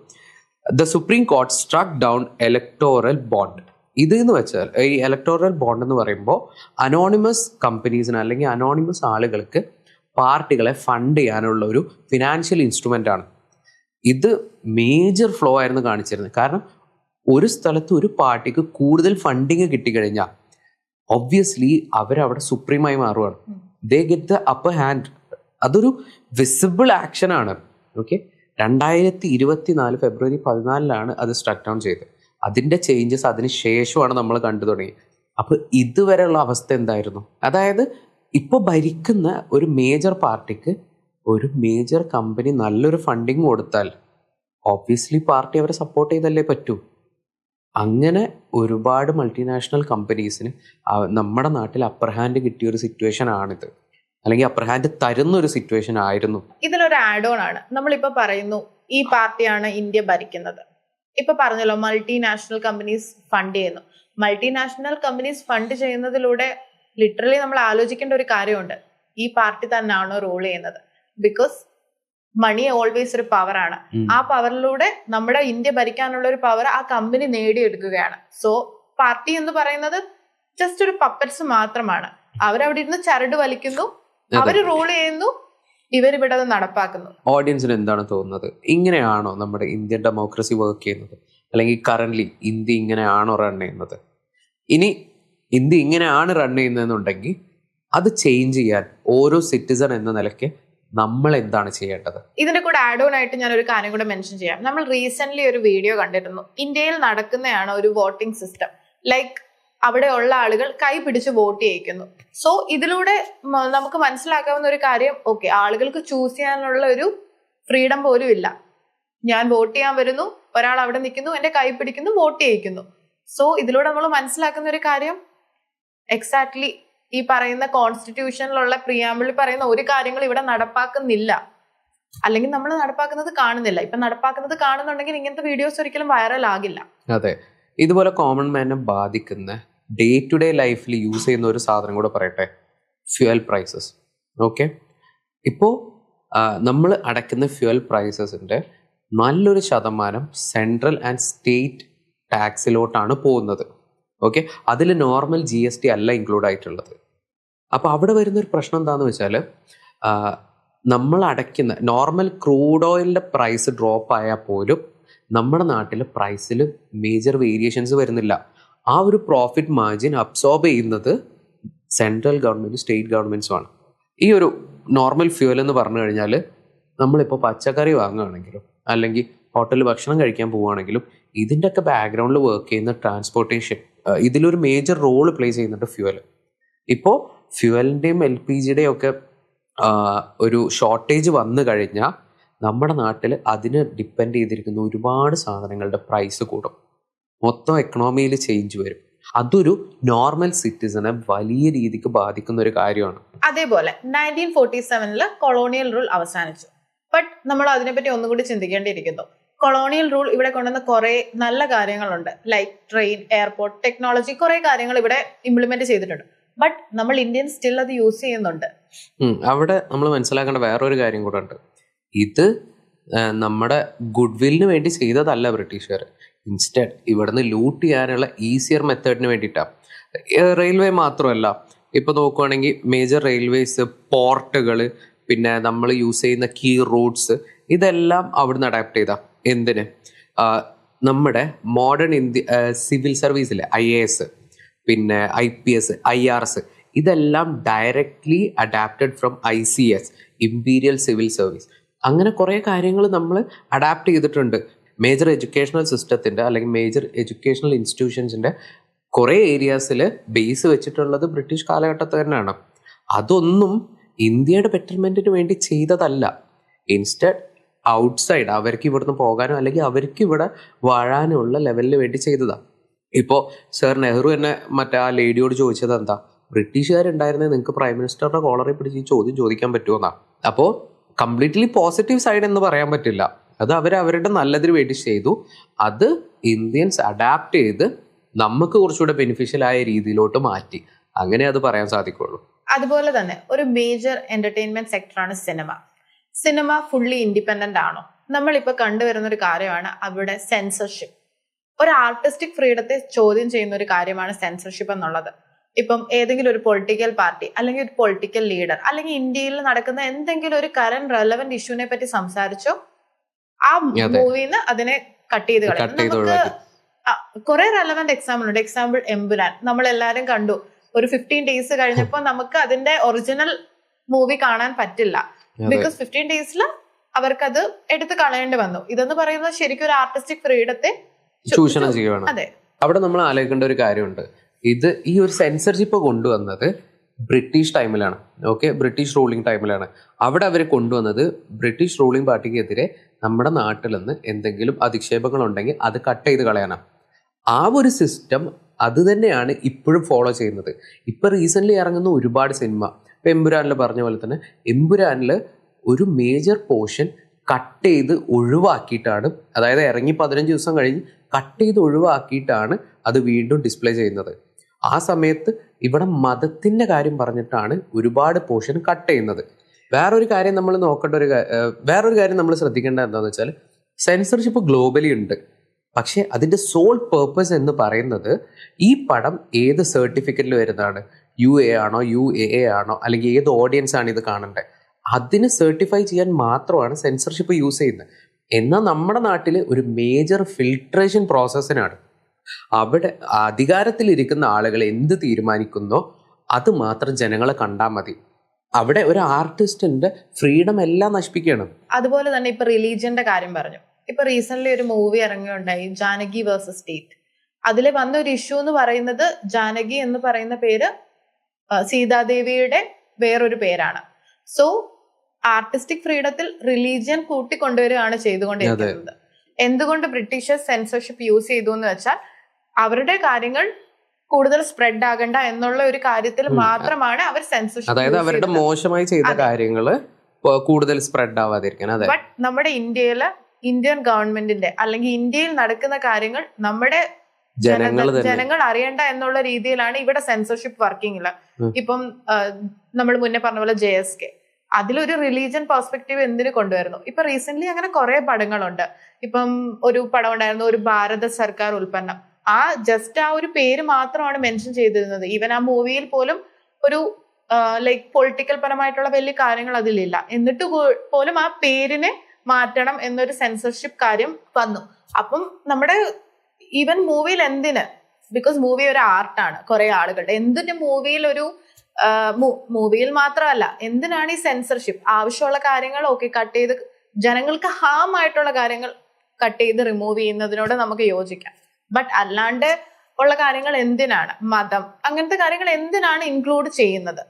The supreme court സ്ട്രക്ക് down electoral bond. ഇത് എന്ന് വെച്ചാൽ ഈ ഇലക്ടോറൽ ബോണ്ട് എന്ന് പറയുമ്പോൾ അനോണിമസ് കമ്പനീസിന് അല്ലെങ്കിൽ അനോണിമസ് ആളുകൾക്ക് പാർട്ടികളെ ഫണ്ട് ചെയ്യാനുള്ള ഒരു ഫിനാൻഷ്യൽ ഇൻസ്ട്രുമെൻ്റ് ആണ്. ഇത് മേജർ ഫ്ലോ ആയിരുന്നു കാണിച്ചിരുന്നത്. കാരണം ഒരു സ്ഥലത്ത് ഒരു പാർട്ടിക്ക് കൂടുതൽ ഫണ്ടിങ് കിട്ടിക്കഴിഞ്ഞാൽ ഒബ്വിയസ്ലി അവരവിടെ സുപ്രീമായി മാറുകയാണ്. They get the upper hand. അതൊരു വിസിബിൾ ആക്ഷൻ ആണ്. ഓക്കെ, 2024 ഫെബ്രുവരി 14 അത് സ്ട്രക്ക് ഡൗൺ ചെയ്തത്. അതിൻ്റെ ചേഞ്ചസ് അതിന് ശേഷമാണ് നമ്മൾ കണ്ടു തുടങ്ങിയത്. അപ്പോൾ ഇതുവരെയുള്ള അവസ്ഥ എന്തായിരുന്നു? അതായത് ഇപ്പോൾ ഭരിക്കുന്ന ഒരു മേജർ പാർട്ടിക്ക് ഒരു മേജർ കമ്പനി നല്ലൊരു ഫണ്ടിങ് കൊടുത്താൽ ഓബ്വിയസ്ലി പാർട്ടി അവരെ സപ്പോർട്ട് ചെയ്തല്ലേ പറ്റൂ. അങ്ങനെ ഒരുപാട് മൾട്ടിനാഷണൽ കമ്പനീസിന് നമ്മുടെ നാട്ടിൽ അപ്പർ ഹാൻഡ് കിട്ടിയ ഒരു സിറ്റുവേഷൻ ആണിത്, അല്ലെങ്കിൽ അപ്പർ ഹാൻഡ് തരുന്ന ഒരു സിറ്റുവേഷൻ ആയിരുന്നു. ഇതിലൊരു ആഡ് ഓൺ ആണ്. നമ്മളിപ്പോൾ പറയുന്നു ഈ പാർട്ടിയാണ് ഇന്ത്യ ഭരിക്കുന്നത്. ഇപ്പൊ പറഞ്ഞല്ലോ മൾട്ടിനാഷണൽ കമ്പനീസ് ഫണ്ട് ചെയ്യുന്നു. മൾട്ടിനാഷണൽ കമ്പനീസ് ഫണ്ട് ചെയ്യുന്നതിലൂടെ ലിറ്ററലി നമ്മൾ ആലോചിക്കേണ്ട ഒരു കാര്യമുണ്ട്, ഈ പാർട്ടി തന്നെയാണോ റൂൾ ചെയ്യുന്നത്? ബിക്കോസ് മണി ഓൾവേസ് ഒരു പവറാണ്. ആ പവറിലൂടെ നമ്മുടെ ഇന്ത്യ ഭരിക്കാനുള്ള ഒരു പവർ ആ കമ്പനി നേടിയെടുക്കുകയാണ്. സോ പാർട്ടി എന്ന് പറയുന്നത് ജസ്റ്റ് ഒരു പപ്പറ്റ്സ് മാത്രമാണ്. അവരവിടെ ഇരുന്ന് ചരട് വലിക്കുന്നു, അവര് റൂൾ ചെയ്യുന്നു, ഇവരിവിടെ അത് നടപ്പാക്കുന്നു. ഓഡിയൻസിന് എന്താണ് തോന്നുന്നത്? ഇങ്ങനെയാണോ നമ്മുടെ ഇന്ത്യൻ ഡെമോക്രസി വർക്ക് ചെയ്യുന്നത്? അല്ലെങ്കിൽ കറന്റ്ലി ഇന്ത്യ ഇങ്ങനെയാണോ റൺ ചെയ്യുന്നത്? ഇനി ഇന്ത്യ ഇങ്ങനെയാണ് റൺ ചെയ്യുന്നതെന്നുണ്ടെങ്കിൽ അത് ചേഞ്ച് ചെയ്യാൻ ഓരോ സിറ്റിസൺ എന്ന നിലയ്ക്ക് നമ്മൾ എന്താണ് ചെയ്യേണ്ടത്? ഇതിന്റെ കൂടെ ആഡ് ഓൺ ആയിട്ട് ഞാൻ ഒരു കാര്യം കൂടെ മെൻഷൻ ചെയ്യാം. നമ്മൾ റീസെന്റ് ഒരു വീഡിയോ കണ്ടിരുന്നു. ഇന്ത്യയിൽ നടക്കുന്നതാണ് ഒരു വോട്ടിംഗ് സിസ്റ്റം. ലൈക്ക് അവിടെ ഉള്ള ആളുകൾ കൈ പിടിച്ച് വോട്ട് ചെയ്യിക്കുന്നു. സോ ഇതിലൂടെ നമുക്ക് മനസ്സിലാക്കാവുന്ന ഒരു കാര്യം, ഓക്കെ, ആളുകൾക്ക് ചൂസ് ചെയ്യാനുള്ള ഒരു ഫ്രീഡം പോലും ഇല്ല. ഞാൻ വോട്ട് ചെയ്യാൻ വരുന്നു, ഒരാൾ അവിടെ നിൽക്കുന്നു, എന്റെ കൈ പിടിക്കുന്നു, വോട്ട് ചെയ്യിക്കുന്നു. സോ ഇതിലൂടെ നമ്മൾ മനസ്സിലാക്കുന്ന ഒരു കാര്യം, എക്സാക്ട്ലി ഈ പറയുന്ന കോൺസ്റ്റിറ്റ്യൂഷനിലുള്ള പ്രിയാമ്പിളിൽ പറയുന്ന ഒരു കാര്യങ്ങൾ ഇവിടെ നടപ്പാക്കുന്നില്ല, അല്ലെങ്കിൽ നമ്മൾ നടപ്പാക്കുന്നത് കാണുന്നില്ല. ഇപ്പൊ നടപ്പാക്കുന്നത് കാണുന്നുണ്ടെങ്കിൽ ഇങ്ങനത്തെ വീഡിയോസ് ഒരിക്കലും വൈറൽ ആകില്ല. അതെ, ഇതുപോലെ കോമൺ മാനെ ബാധിക്കുന്ന ഡേ ടു ഡേ ലൈഫിൽ യൂസ് ചെയ്യുന്ന ഒരു സാധനം കൂടെ പറയട്ടെ, ഫ്യുവൽ പ്രൈസസ്. ഓക്കെ, ഇപ്പോൾ നമ്മൾ അടയ്ക്കുന്ന ഫ്യുവൽ പ്രൈസസിൻ്റെ നല്ലൊരു ശതമാനം സെൻട്രൽ ആൻഡ് സ്റ്റേറ്റ് ടാക്സിലോട്ടാണ് പോകുന്നത്. ഓക്കെ, അതിൽ നോർമൽ GST അല്ല ഇൻക്ലൂഡ് ആയിട്ടുള്ളത്. അപ്പോൾ അവിടെ വരുന്നൊരു പ്രശ്നം എന്താണെന്ന് വെച്ചാൽ, നമ്മൾ അടയ്ക്കുന്ന നോർമൽ ക്രൂഡ് ഓയിലിൻ്റെ പ്രൈസ് ഡ്രോപ്പ് ആയാൽ പോലും നമ്മുടെ നാട്ടിൽ പ്രൈസിൽ മേജർ വേരിയേഷൻസ് വരുന്നില്ല. ആ ഒരു പ്രോഫിറ്റ് മാർജിൻ അബ്സോർബ് ചെയ്യുന്നത് സെൻട്രൽ ഗവൺമെൻറ്, സ്റ്റേറ്റ് ഗവൺമെൻറ്റ്സുമാണ്. ഈ ഒരു നോർമൽ ഫ്യൂവൽ എന്ന് പറഞ്ഞു കഴിഞ്ഞാൽ നമ്മളിപ്പോൾ പച്ചക്കറി വാങ്ങുകയാണെങ്കിലും അല്ലെങ്കിൽ ഹോട്ടലിൽ ഭക്ഷണം കഴിക്കാൻ പോവുകയാണെങ്കിലും ഇതിൻ്റെയൊക്കെ ബാക്ക്ഗ്രൗണ്ടിൽ വർക്ക് ചെയ്യുന്ന ട്രാൻസ്പോർട്ടേഷൻ, ഇതിലൊരു മേജർ റോൾ പ്ലേ ചെയ്യുന്നുണ്ട് ഫ്യൂവൽ. ഇപ്പോൾ ഫ്യൂവലിൻ്റെയും LPGയുടെയും ഒക്കെ ഒരു ഷോർട്ടേജ് വന്നു കഴിഞ്ഞാൽ നമ്മുടെ നാട്ടിൽ അതിന് ഡിപ്പെൻഡ് ചെയ്തിരിക്കുന്ന ഒരുപാട് സാധനങ്ങളുടെ പ്രൈസ് കൂടും, മൊത്തം എക്കണോമിയിൽ ചേഞ്ച് വരും. അതൊരു നോർമൽ സിറ്റിസനെ വലിയ രീതിക്ക് ബാധിക്കുന്ന ഒരു കാര്യമാണ്. അതേപോലെ 1947 കൊളോണിയൽ റൂൾ അവസാനിച്ചു. ബട്ട് നമ്മൾ അതിനെപ്പറ്റി ഒന്നുകൂടി ചിന്തിക്കേണ്ടിയിരിക്കുന്നു. കൊളോണിയൽ റൂൾ ഇവിടെ കൊണ്ടുവന്ന കുറെ നല്ല കാര്യങ്ങളുണ്ട്, ലൈക്ക് ട്രെയിൻ, എയർപോർട്ട്, ടെക്നോളജി, കുറെ കാര്യങ്ങൾ ഇവിടെ ഇംപ്ലിമെന്റ് ചെയ്തിട്ടുണ്ട്. ബട്ട് നമ്മൾ ഇന്ത്യൻ സ്റ്റിൽ അത് യൂസ് ചെയ്യുന്നുണ്ട്. അവിടെ നമ്മൾ മനസ്സിലാക്കേണ്ട വേറൊരു കാര്യം കൂടെ ഉണ്ട്. ഇത് നമ്മുടെ ഗുഡ് വില്ലിന് വേണ്ടി ചെയ്തതല്ല ബ്രിട്ടീഷുകാർ. ഇൻസ്റ്റഡ് ഇവിടുന്ന് ലൂട്ട് ചെയ്യാനുള്ള ഈസിയർ മെത്തേഡിന് വേണ്ടിയിട്ടാണ്. റെയിൽവേ മാത്രമല്ല, ഇപ്പോൾ നോക്കുവാണെങ്കിൽ മേജർ റെയിൽവേസ്, പോർട്ടുകൾ, പിന്നെ നമ്മൾ യൂസ് ചെയ്യുന്ന കീ റൂട്ട്സ്, ഇതെല്ലാം അവിടുന്ന് അഡാപ്റ്റ് ചെയ്താൽ എന്തിന്? നമ്മുടെ മോഡേൺ സിവിൽ സർവീസിലെ IAS, പിന്നെ IPS, IRS, ഇതെല്ലാം directly adapted from ICS, imperial civil service. അങ്ങനെ കുറേ കാര്യങ്ങൾ നമ്മൾ അഡാപ്റ്റ് ചെയ്തിട്ടുണ്ട്. മേജർ എഡ്യൂക്കേഷണൽ സിസ്റ്റത്തിൻ്റെ അല്ലെങ്കിൽ മേജർ എഡ്യൂക്കേഷണൽ ഇൻസ്റ്റിറ്റ്യൂഷൻസിൻ്റെ കുറേ ഏരിയാസിൽ ബേസ് വെച്ചിട്ടുള്ളത് ബ്രിട്ടീഷ് കാലഘട്ടത്തിൽ തന്നെയാണ്. അതൊന്നും ഇന്ത്യയുടെ ബെറ്റർമെൻറ്റിന് വേണ്ടി ചെയ്തതല്ല. ഇൻസ്റ്റഡ് ഔട്ട്സൈഡ് അവർക്ക് ഇവിടുന്ന് പോകാനോ അല്ലെങ്കിൽ അവർക്ക് ഇവിടെ വാഴാനുള്ള ലെവലിൽ വേണ്ടി ചെയ്തതാണ്. ഇപ്പോൾ സർ നെഹ്റു തന്നെ മറ്റേ ആ ലേഡിയോട് ചോദിച്ചത് എന്താ, ബ്രിട്ടീഷുകാരുണ്ടായിരുന്നേ നിങ്ങൾക്ക് പ്രൈം മിനിസ്റ്ററുടെ കോളറിൽ പിടിച്ച് ഈ ചോദ്യം ചോദിക്കാൻ പറ്റുമെന്നാണ്. അപ്പോൾ കംപ്ലീറ്റ്ലി പോസിറ്റീവ് സൈഡ് എന്ന് പറയാൻ പറ്റില്ല. അത് അവരുടെ നല്ലതിന് വേണ്ടി ചെയ്തു. അത് ഇന്ത്യൻസ് അഡാപ്റ്റ് ചെയ്ത് നമുക്ക് കുറച്ചുകൂടെ ബെനിഫിഷ്യൽ ആയ രീതിയിലോട്ട് മാറ്റി. അങ്ങനെ അത് പറയാൻ സാധിക്കുള്ളൂ. അതുപോലെ തന്നെ ഒരു മേജർ എന്റർടൈൻമെന്റ് സെക്ടറാണ് സിനിമ. സിനിമ ഫുള്ളി ഇൻഡിപെൻഡന്റ് ആണോ? നമ്മളിപ്പോൾ കണ്ടുവരുന്ന ഒരു കാര്യമാണ് അവിടെ സെൻസർഷിപ്പ്. ഒരു ആർട്ടിസ്റ്റിക് ഫ്രീഡത്തെ ചോദ്യം ചെയ്യുന്ന ഒരു കാര്യമാണ് സെൻസർഷിപ്പ് എന്നുള്ളത്. ഇപ്പം ഏതെങ്കിലും ഒരു പൊളിറ്റിക്കൽ പാർട്ടി അല്ലെങ്കിൽ ഒരു പൊളിറ്റിക്കൽ ലീഡർ അല്ലെങ്കിൽ ഇന്ത്യയിൽ നടക്കുന്ന എന്തെങ്കിലും ഒരു കറന്റ് റെലവന്റ് ഇഷ്യൂനെ പറ്റി സംസാരിച്ചോ, ആ മൂവിന്ന് അതിനെ കട്ട് ചെയ്ത് കളയും. നമുക്ക് കുറെ റെലവന്റ് എക്സാമ്പിൾ ഉണ്ട്. എക്സാമ്പിൾ എമ്പുരാൻ നമ്മൾ എല്ലാരും കണ്ടു. ഒരു 15 days കഴിഞ്ഞപ്പോൾ നമുക്ക് അതിന്റെ ഒറിജിനൽ മൂവി കാണാൻ പറ്റില്ല. ബിക്കോസ് 15 days അവർക്കത് എടുത്ത് കളയേണ്ടി വന്നു. ഇതെന്ന് പറയുന്നത് ശരിക്കും ഒരു ആർട്ടിസ്റ്റിക് ഫ്രീഡത്തെ ചൂഷണം ചെയ്യുകയാണ്. അതെ, അവിടെ നമ്മൾ ആലോചിക്കേണ്ട ഒരു കാര്യമുണ്ട്. ഈ ഒരു സെൻസർഷിപ്പ് കൊണ്ടുവന്നത് ബ്രിട്ടീഷ് ടൈമിലാണ്. ഓക്കെ, ബ്രിട്ടീഷ് റൂളിംഗ് ടൈമിലാണ്. അവിടെ അവർ കൊണ്ടുവന്നത് ബ്രിട്ടീഷ് റൂളിംഗ് പാർട്ടിക്കെതിരെ നമ്മുടെ നാട്ടിൽ നിന്ന് എന്തെങ്കിലും അധിക്ഷേപങ്ങൾ ഉണ്ടെങ്കിൽ അത് കട്ട് ചെയ്ത് കളയാനാണ്. ആ ഒരു സിസ്റ്റം അത് തന്നെയാണ് ഇപ്പോഴും ഫോളോ ചെയ്യുന്നത്. ഇപ്പം റീസെൻ്റ്ലി ഇറങ്ങുന്ന ഒരുപാട് സിനിമ, ഇപ്പം എമ്പുരാനിൽ പറഞ്ഞ പോലെ തന്നെ എമ്പുരാനിൽ ഒരു മേജർ പോർഷൻ കട്ട് ചെയ്ത് ഒഴിവാക്കിയിട്ടാണ്, അതായത് ഇറങ്ങി 15 ദിവസം കഴിഞ്ഞ് കട്ട് ചെയ്ത് ഒഴിവാക്കിയിട്ടാണ് അത് വീണ്ടും ഡിസ്പ്ലേ ചെയ്യുന്നത്. ആ സമയത്ത് ഇവിടെ മതത്തിൻ്റെ കാര്യം പറഞ്ഞിട്ടാണ് ഒരുപാട് പോർഷൻ കട്ട് ചെയ്യുന്നത്. വേറൊരു കാര്യം നമ്മൾ നമ്മൾ ശ്രദ്ധിക്കേണ്ടത് എന്താണെന്ന് വെച്ചാൽ സെൻസർഷിപ്പ് ഗ്ലോബലി ഉണ്ട്. പക്ഷേ അതിൻ്റെ സോൾ പേർപ്പസ് എന്ന് പറയുന്നത് ഈ പടം ഏത് സർട്ടിഫിക്കറ്റിൽ വരുന്നതാണ്, UA ആണോ UAA ആണോ അല്ലെങ്കിൽ ഏത് ഓഡിയൻസ് ആണ് ഇത് കാണേണ്ടത്, അതിന് സർട്ടിഫൈ ചെയ്യാൻ മാത്രമാണ് സെൻസർഷിപ്പ് യൂസ് ചെയ്യുന്നത്. എന്നാൽ നമ്മുടെ നാട്ടിൽ ഒരു മേജർ ഫിൽട്രേഷൻ പ്രോസസ്സിനാണ്. അവിടെ അധികാരത്തിലിരിക്കുന്ന ആളുകൾ എന്ത് തീരുമാനിക്കുന്നോ അത് മാത്രം ജനങ്ങളെ കണ്ടാൽ മതി. അവിടെ ഒരു ആർട്ടിസ്റ്റിന്റെ ഫ്രീഡം എല്ലാം നശിപ്പിക്കുകയാണ്. അതുപോലെ തന്നെ ഇപ്പൊ റിലീജിയന്റെ കാര്യം പറഞ്ഞു. ഇപ്പൊ റീസെന്റ് ഒരു മൂവി ഇറങ്ങിയുണ്ടായി, ജാനകി വേഴ്സസ് സ്റ്റേറ്റ്. അതിൽ വന്ന ഒരു ഇഷ്യൂ എന്ന് പറയുന്നത് ജാനകി എന്ന് പറയുന്ന പേര് സീതാദേവിയുടെ വേറൊരു പേരാണ്. സോ ആർട്ടിസ്റ്റിക് ഫ്രീഡത്തിൽ റിലീജിയൻ കൂട്ടിക്കൊണ്ടുവരികയാണ് ചെയ്തുകൊണ്ടിരിക്കുന്നത്. എന്തുകൊണ്ട് ബ്രിട്ടീഷേഴ്സ് സെൻസർഷിപ്പ് യൂസ് ചെയ്തു എന്ന് വെച്ചാൽ അവരുടെ കാര്യങ്ങൾ കൂടുതൽ സ്പ്രെഡ് ആകണ്ട എന്നുള്ള ഒരു കാര്യത്തിൽ മാത്രമാണ് അവർ സെൻസർഷിപ്പ്, അതായത് അവരുടെ മോശമായി ചെയ്ത കാര്യങ്ങൾ കൂടുതൽ സ്പ്രെഡ് ആവാതിരിക്കാൻ. ബട്ട് നമ്മുടെ ഇന്ത്യൻ ഗവൺമെന്റിന്റെ അല്ലെങ്കിൽ ഇന്ത്യയിൽ നടക്കുന്ന കാര്യങ്ങൾ നമ്മുടെ ജനങ്ങൾ അറിയണ്ട എന്നുള്ള രീതിയിലാണ് ഇവിടെ സെൻസർഷിപ്പ് വർക്കിംഗ് ഉള്ളത്. ഇപ്പം നമ്മൾ മുന്നേ പറഞ്ഞ പോലെ JSK, അതിലൊരു റിലീജിയൻ പെർസ്പെക്റ്റീവ് എന്തിനു കൊണ്ടുവരുന്നു. ഇപ്പൊ റീസെന്റ് അങ്ങനെ കുറെ പടങ്ങളുണ്ട്. ഇപ്പം ഒരു പടം ഉണ്ടായിരുന്നു, ഒരു ഭാരത സർക്കാർ ഉൽപ്പന്നം. ജസ്റ്റ് ആ ഒരു പേര് മാത്രമാണ് മെൻഷൻ ചെയ്തിരുന്നത്. ഈവൻ ആ മൂവിയിൽ പോലും ഒരു ലൈക്ക് പൊളിറ്റിക്കൽ പരമായിട്ടുള്ള വലിയ കാര്യങ്ങൾ അതിലില്ല. എന്നിട്ട് പോലും ആ പേരിനെ മാറ്റണം എന്നൊരു സെൻസർഷിപ്പ് കാര്യം വന്നു. അപ്പം നമ്മുടെ ഈവൻ മൂവിയിൽ എന്തിന്, ബിക്കോസ് മൂവി ഒരു ആർട്ടാണ് കുറെ ആളുകളുടെ, എന്തിന് മൂവിയിൽ മാത്രമല്ല എന്തിനാണ് ഈ സെൻസർഷിപ്പ്? ആവശ്യമുള്ള കാര്യങ്ങൾ ഓക്കെ കട്ട് ചെയ്ത്, ജനങ്ങൾക്ക് ഹാം ആയിട്ടുള്ള കാര്യങ്ങൾ കട്ട് ചെയ്ത് റിമൂവ് ചെയ്യുന്നതിനോട് നമുക്ക് യോജിക്കാം. ബട്ട് അല്ലാണ്ട് ഉള്ള കാര്യങ്ങൾ എന്തിനാണ്, മതം അങ്ങനത്തെ കാര്യങ്ങൾ എന്തിനാണ് ഇൻക്ലൂഡ് ചെയ്യുന്നത്?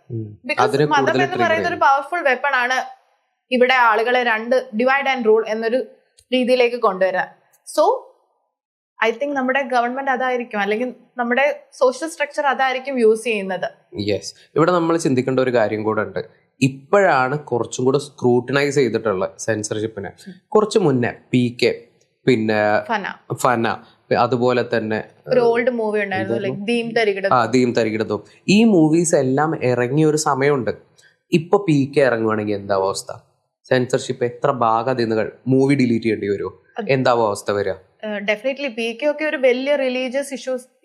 ബിക്കോസ് മതം എന്ന് പറയുന്ന ഒരു പവർഫുൾ വെപ്പൺ ആണ് ഇവിടെ ആളുകളെ ഡിവൈഡ് ആൻഡ് റൂൾ എന്നൊരു രീതിയിലേക്ക് കൊണ്ടുവരാൻ. സോ ഐ തിങ്ക് നമ്മുടെ ഗവൺമെന്റ് അതായിരിക്കും, അല്ലെങ്കിൽ നമ്മുടെ സോഷ്യൽ സ്ട്രക്ചർ അതായിരിക്കും യൂസ് ചെയ്യുന്നത്. യെസ്, ഇവിടെ നമ്മൾ ചിന്തിക്കേണ്ട ഒരു കാര്യം കൂടെ ഉണ്ട്. ഇപ്പോഴാണ് കുറച്ചും കൂടെ സ്ക്രൂട്ടനൈസ് ചെയ്തിട്ടുള്ള സെൻസർഷിപ്പിനെ. കുറച്ച് മുന്നേ PK, പിന്നെ ഫന, അതുപോലെ തന്നെ ഒരു ഓൾഡ് മൂവി ഉണ്ടായിരുന്നു ലൈക് ദീം തരികിടതും. ഈ മൂവീസ് എല്ലാം ഇറങ്ങിയ ഒരു സമയമുണ്ട്. ഇപ്പൊ PK ഇറങ്ങുവാണെങ്കിൽ എന്താ അവസ്ഥ? സെൻസർഷിപ്പ് എത്ര ഭാഗം മൂവി ഡിലീറ്റ് ചെയ്യേണ്ടി വരുമോ? എന്താവും അവസ്ഥ വരിക? ഡെഫിനറ്റ്ലി PK ഒക്കെ ഒരു വലിയ റിലീജിയസ്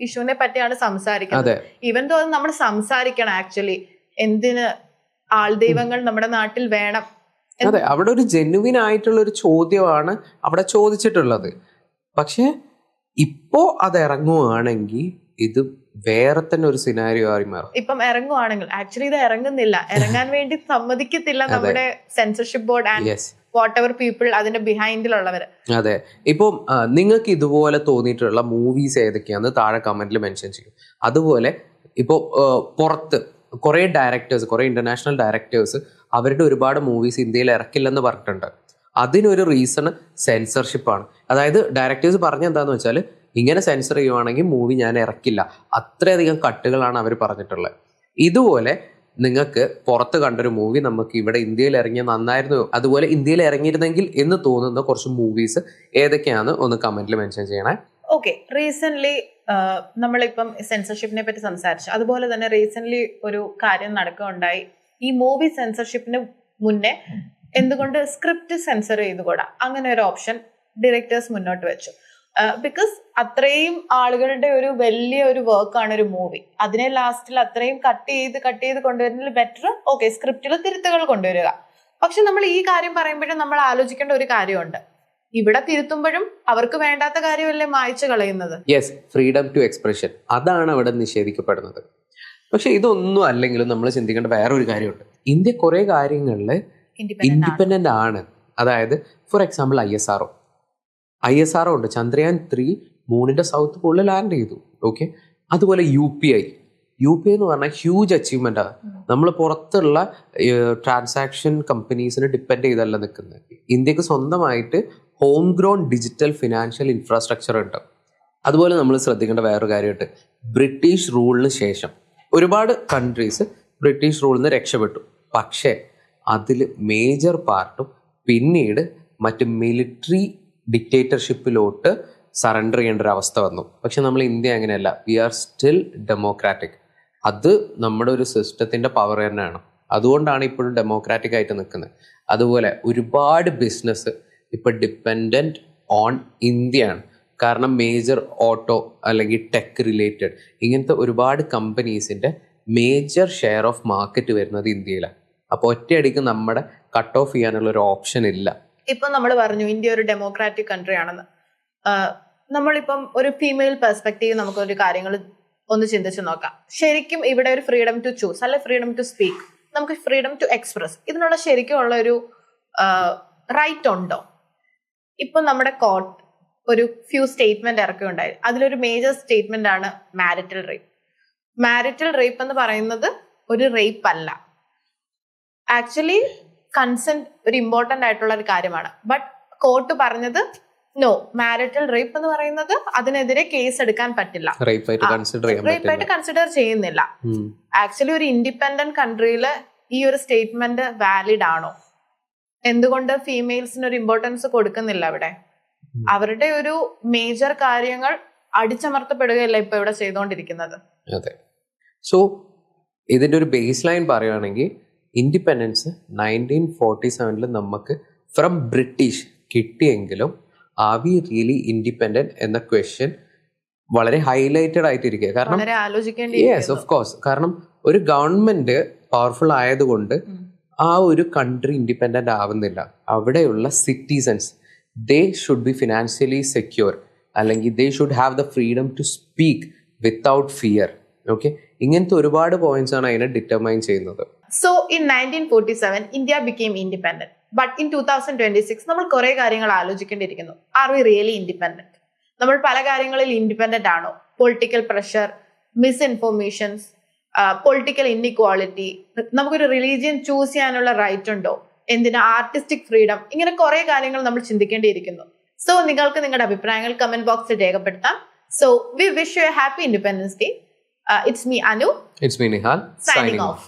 ഇഷ്യൂനെ പറ്റിയാണ് സംസാരിക്കുന്നത്. ഈവൻ തോന്നുന്നു നമ്മൾ സംസാരിക്കണം ആക്ച്വലി, എന്തിന് ആൾദൈവങ്ങൾ നമ്മുടെ നാട്ടിൽ വേണം. അതെ, അവിടെ ഒരു ജെന്യുവിൻ ആയിട്ടുള്ള ഒരു ചോദ്യമാണ് അവിടെ ചോദിച്ചിട്ടുള്ളത്. പക്ഷെ ഇപ്പോ അത് ഇറങ്ങുവാണെങ്കിൽ ഇത് വേറെ തന്നെ ഒരു സിനാരിയോ ആയി മാറും. ഇപ്പം ഇറങ്ങുവാണെങ്കിൽ ആക്ച്വലി ഇത് ഇറങ്ങുന്നില്ല, ഇറങ്ങാൻ വേണ്ടി സമ്മതിക്കത്തില്ല നമ്മുടെ censorship board and what ever people അതിന്റെ ബിഹൈൻഡിലുള്ളവർ. അതെ, ഇപ്പം നിങ്ങൾക്ക് ഇതുപോലെ തോന്നിയിട്ടുള്ള മൂവീസ് ഏതൊക്കെയാണെന്ന് താഴെ കമന്റിൽ മെൻഷൻ ചെയ്യും. അതുപോലെ ഇപ്പോൾ പുറത്ത് കുറേ ഡയറക്ടേഴ്സ്, കുറേ ഇന്റർനാഷണൽ ഡയറക്ടേഴ്സ് അവരുടെ ഒരുപാട് മൂവീസ് ഇന്ത്യയിൽ ഇറക്കില്ലെന്ന് പറഞ്ഞിട്ടുണ്ട്. അതിനൊരു റീസൺ സെൻസർഷിപ്പാണ്. അതായത് ഡയറക്ടേഴ്സ് പറഞ്ഞ എന്താണെന്ന് വെച്ചാൽ, ഇങ്ങനെ സെൻസർ ചെയ്യുവാണെങ്കിൽ മൂവി ഞാൻ ഇറക്കില്ല, അത്രയധികം കട്ടുകളാണ് അവർ പറഞ്ഞിട്ടുള്ളത്. ഇതുപോലെ നിങ്ങൾക്ക് പുറത്ത് കണ്ടൊരു മൂവി നമുക്ക് ഇവിടെ ഇന്ത്യയിൽ ഇറങ്ങിയ നന്നായിരുന്നു, അതുപോലെ ഇന്ത്യയിൽ ഇറങ്ങിയിരുന്നെങ്കിൽ എന്ന് തോന്നുന്ന കുറച്ച് മൂവീസ് ഏതൊക്കെയാണെന്ന് ഒന്ന് കമന്റിൽ മെൻഷൻ ചെയ്യണേ. ഓക്കെ, റീസെന്റ് നമ്മളിപ്പം സെൻസർഷിപ്പിനെ പറ്റി സംസാരിച്ചു. അതുപോലെ തന്നെ റീസെന്റ് ഒരു കാര്യം നടക്കുകയുണ്ടായി. ഈ മൂവി സെൻസർഷിപ്പിന് മുന്നേ എന്തുകൊണ്ട് സ്ക്രിപ്റ്റ് സെൻസർ ചെയ്തുകൂടാ, അങ്ങനെ ഒരു ഓപ്ഷൻ ഡയറക്ടേഴ്സ് മുന്നോട്ട് വെച്ചു. ബിക്കോസ് അത്രയും ആളുകളുടെ ഒരു വലിയ ഒരു വർക്കാണ് ഒരു മൂവി. അതിനെ ലാസ്റ്റിൽ അത്രയും കട്ട് ചെയ്ത് കൊണ്ടുവരുന്നതിൽ ബെറ്റർ ഓക്കെ സ്ക്രിപ്റ്റിൽ തിരുത്തുകൾ കൊണ്ടുവരിക. പക്ഷെ നമ്മൾ ഈ കാര്യം പറയുമ്പോഴും നമ്മൾ ആലോചിക്കേണ്ട ഒരു കാര്യമുണ്ട്, ഇവിടെ തിരുത്തുമ്പോഴും അവർക്ക് വേണ്ടാത്ത കാര്യമല്ലേ മായ്ച്ചു കളയുന്നത്. യെസ്, ഫ്രീഡം ടു എക്സ്പ്രഷൻ അതാണ് അവിടെ നിഷേധിക്കപ്പെടുന്നത്. പക്ഷെ ഇതൊന്നും അല്ലെങ്കിലും നമ്മൾ ചിന്തിക്കേണ്ട വേറൊരു കാര്യമുണ്ട്. ഇന്ത്യ കുറെ കാര്യങ്ങളിൽ ഇൻഡിപെൻഡന്റ് ആണ്. അതായത് ഫോർ എക്സാമ്പിൾ ISRO ഉണ്ട്. ചന്ദ്രയാൻ 3 മൂണിന്റെ സൗത്ത് പോളിൽ ലാൻഡ് ചെയ്തു. ഓക്കെ, അതുപോലെ UPI എന്ന് പറഞ്ഞാൽ ഹ്യൂജ് അച്ചീവ്മെന്റ് ആണ്. നമ്മൾ പുറത്തുള്ള ട്രാൻസാക്ഷൻ കമ്പനീസിന് ഡിപ്പെൻഡ് ചെയ്തല്ല നിൽക്കുന്നത്. ഇന്ത്യക്ക് സ്വന്തമായിട്ട് home grown digital financial infrastructure ഉണ്ട്. അതുപോലെ നമ്മൾ ശ്രദ്ധിക്കേണ്ട വേറൊരു കാര്യമുണ്ട്, ബ്രിട്ടീഷ് റൂളിന് ശേഷം ഒരുപാട് കൺട്രീസ് ബ്രിട്ടീഷ് റൂളിൽ നിന്ന് രക്ഷപ്പെട്ടു. പക്ഷേ അതിൽ മേജർ പാർട്ടും പിന്നീട് മറ്റ് മിലിറ്ററി ഡിക്റ്റേറ്റർഷിപ്പിലോട്ട് സറണ്ടർ ചെയ്യേണ്ട ഒരു അവസ്ഥ വന്നു. പക്ഷെ നമ്മൾ ഇന്ത്യ അങ്ങനെയല്ല, വി ആർ സ്റ്റിൽ ഡെമോക്രാറ്റിക്. അത് നമ്മുടെ ഒരു സിസ്റ്റത്തിൻ്റെ പവർ തന്നെയാണ്. അതുകൊണ്ടാണ് ഇപ്പോഴും ഡെമോക്രാറ്റിക് ആയിട്ട് നിൽക്കുന്നത്. അതുപോലെ ഒരുപാട് ബിസിനസ് ഇപ്പം ഡിപ്പെൻഡൻറ്റ് ഓൺ ഇന്ത്യയാണ്. കാരണം മേജർ ഓട്ടോ അല്ലെങ്കിൽ ടെക് റിലേറ്റഡ് ഇങ്ങനത്തെ ഒരുപാട് കമ്പനീസിൻ്റെ മേജർ ഷെയർ ഓഫ് മാർക്കറ്റ് വരുന്നത് ഇന്ത്യയിലാണ്. അപ്പോൾ ഒറ്റയടിക്ക് നമ്മുടെ കട്ട് ഓഫ് ചെയ്യാനുള്ള ഒരു ഓപ്ഷൻ ഇല്ല. ഇപ്പം നമ്മൾ പറഞ്ഞു ഇന്ത്യ ഒരു ഡെമോക്രാറ്റിക് കൺട്രി ആണെന്ന്. നമ്മളിപ്പം ഒരു ഫീമെയിൽ പെർസ്പെക്റ്റീവ് നമുക്കൊരു കാര്യങ്ങൾ ഒന്ന് ചിന്തിച്ച് നോക്കാം. ശരിക്കും ഇവിടെ ഒരു ഫ്രീഡം ടു ചൂസ് അല്ലെ ഫ്രീഡം ടു സ്പീക്ക്, നമുക്ക് ഫ്രീഡം ടു എക്സ്പ്രസ്, ഇതിനുള്ള ശരിക്കും ഉള്ള ഒരു റൈറ്റ് ഉണ്ടോ? ഇപ്പം നമ്മുടെ കോർട്ട് ഒരു ഫ്യൂ സ്റ്റേറ്റ്മെന്റ് ഇറക്കുകയുണ്ടായി. അതിലൊരു മേജർ സ്റ്റേറ്റ്മെന്റ് ആണ് മാരിറ്റൽ റേപ്പ് എന്ന് പറയുന്നത് ഒരു റേപ്പ് അല്ല. ആക്ച്വലി കൺസെന്റ് ഒരു ഇമ്പോർട്ടന്റ് ആയിട്ടുള്ള ഒരു കാര്യമാണ്. ബട്ട് കോർട്ട് പറഞ്ഞത് നോ, മാരിറ്റൽ റേപ്പ് എന്ന് പറയുന്നത് അതിനെതിരെ കേസ് എടുക്കാൻ പറ്റില്ല, റേപ്പായിട്ട് കൺസിഡർ ചെയ്യുന്നില്ല. ആക്ച്വലി ഒരു ഇൻഡിപെൻഡന്റ് കൺട്രിയിൽ ഈ ഒരു സ്റ്റേറ്റ്മെന്റ് വാലിഡ് ആണോ? എന്തുകൊണ്ട് ഫീമെയിൽസിന് ഒരു ഇമ്പോർട്ടൻസ് കൊടുക്കുന്നില്ല അവിടെ? അവരുടെ ഒരു മേജർ കാര്യങ്ങൾ അടിച്ചമർത്തപ്പെടുകയല്ല ഇപ്പൊ ഇവിടെ ചെയ്തുകൊണ്ടിരിക്കുന്നത്. അതെ, സോ ഇതിന്റെ ഒരു ബേസ് ലൈൻ പറയുകയാണെങ്കിൽ ഇൻഡിപെൻഡൻസ് 1947 നമുക്ക് ഫ്രം ബ്രിട്ടീഷ് കിട്ടിയെങ്കിലും ആർ വി റിയലി ഇൻഡിപെൻഡന്റ് എന്ന ക്വസ്റ്റ്യൻ വളരെ ഹൈലൈറ്റഡ് ആയിട്ടിരിക്കുക. കാരണം യെസ് ഓഫ് കോഴ്സ്, കാരണം ഒരു ഗവൺമെന്റ് പവർഫുൾ ആയതുകൊണ്ട് ആ ഒരു കൺട്രി ഇൻഡിപെൻഡന്റ് ആവുന്നില്ല. അവിടെയുള്ള citizens they should be financially secure, അല്ലെങ്കിൽ they should have the freedom to speak without fear. Okay, ഇങ്ങനത്തെ ഒരുപാട് പോയിന്റ്സ് ആണ് അതിനെ ഡിറ്റർമൈൻ ചെയ്യുന്നത്. So in 1947 India became independent. But in 2026 നമ്മൾ കുറെ കാര്യങ്ങൾ ആലോചിക്കേണ്ടിയിരിക്കുന്നു. Are we really independent? നമ്മൾ പല കാര്യങ്ങളിൽ ഇൻഡിപെൻഡന്റ് ആണോ? Political pressure, misinformations, political inequality, നമുക്കൊരു റിലീജിയൻ ചൂസ് ചെയ്യാനുള്ള റൈറ്റ് ഉണ്ടോ? എന്തിനാ ആർട്ടിസ്റ്റിക് ഫ്രീഡം? ഇങ്ങനെ കുറെ കാര്യങ്ങൾ നമ്മൾ ചിന്തിക്കേണ്ടിയിരിക്കുന്നു. സോ നിങ്ങൾക്ക് നിങ്ങളുടെ അഭിപ്രായങ്ങൾ കമന്റ് ബോക്സിൽ രേഖപ്പെടുത്താം. So we wish you a happy Independence Day. It's me, Anu. It's me, Nihal. Signing off.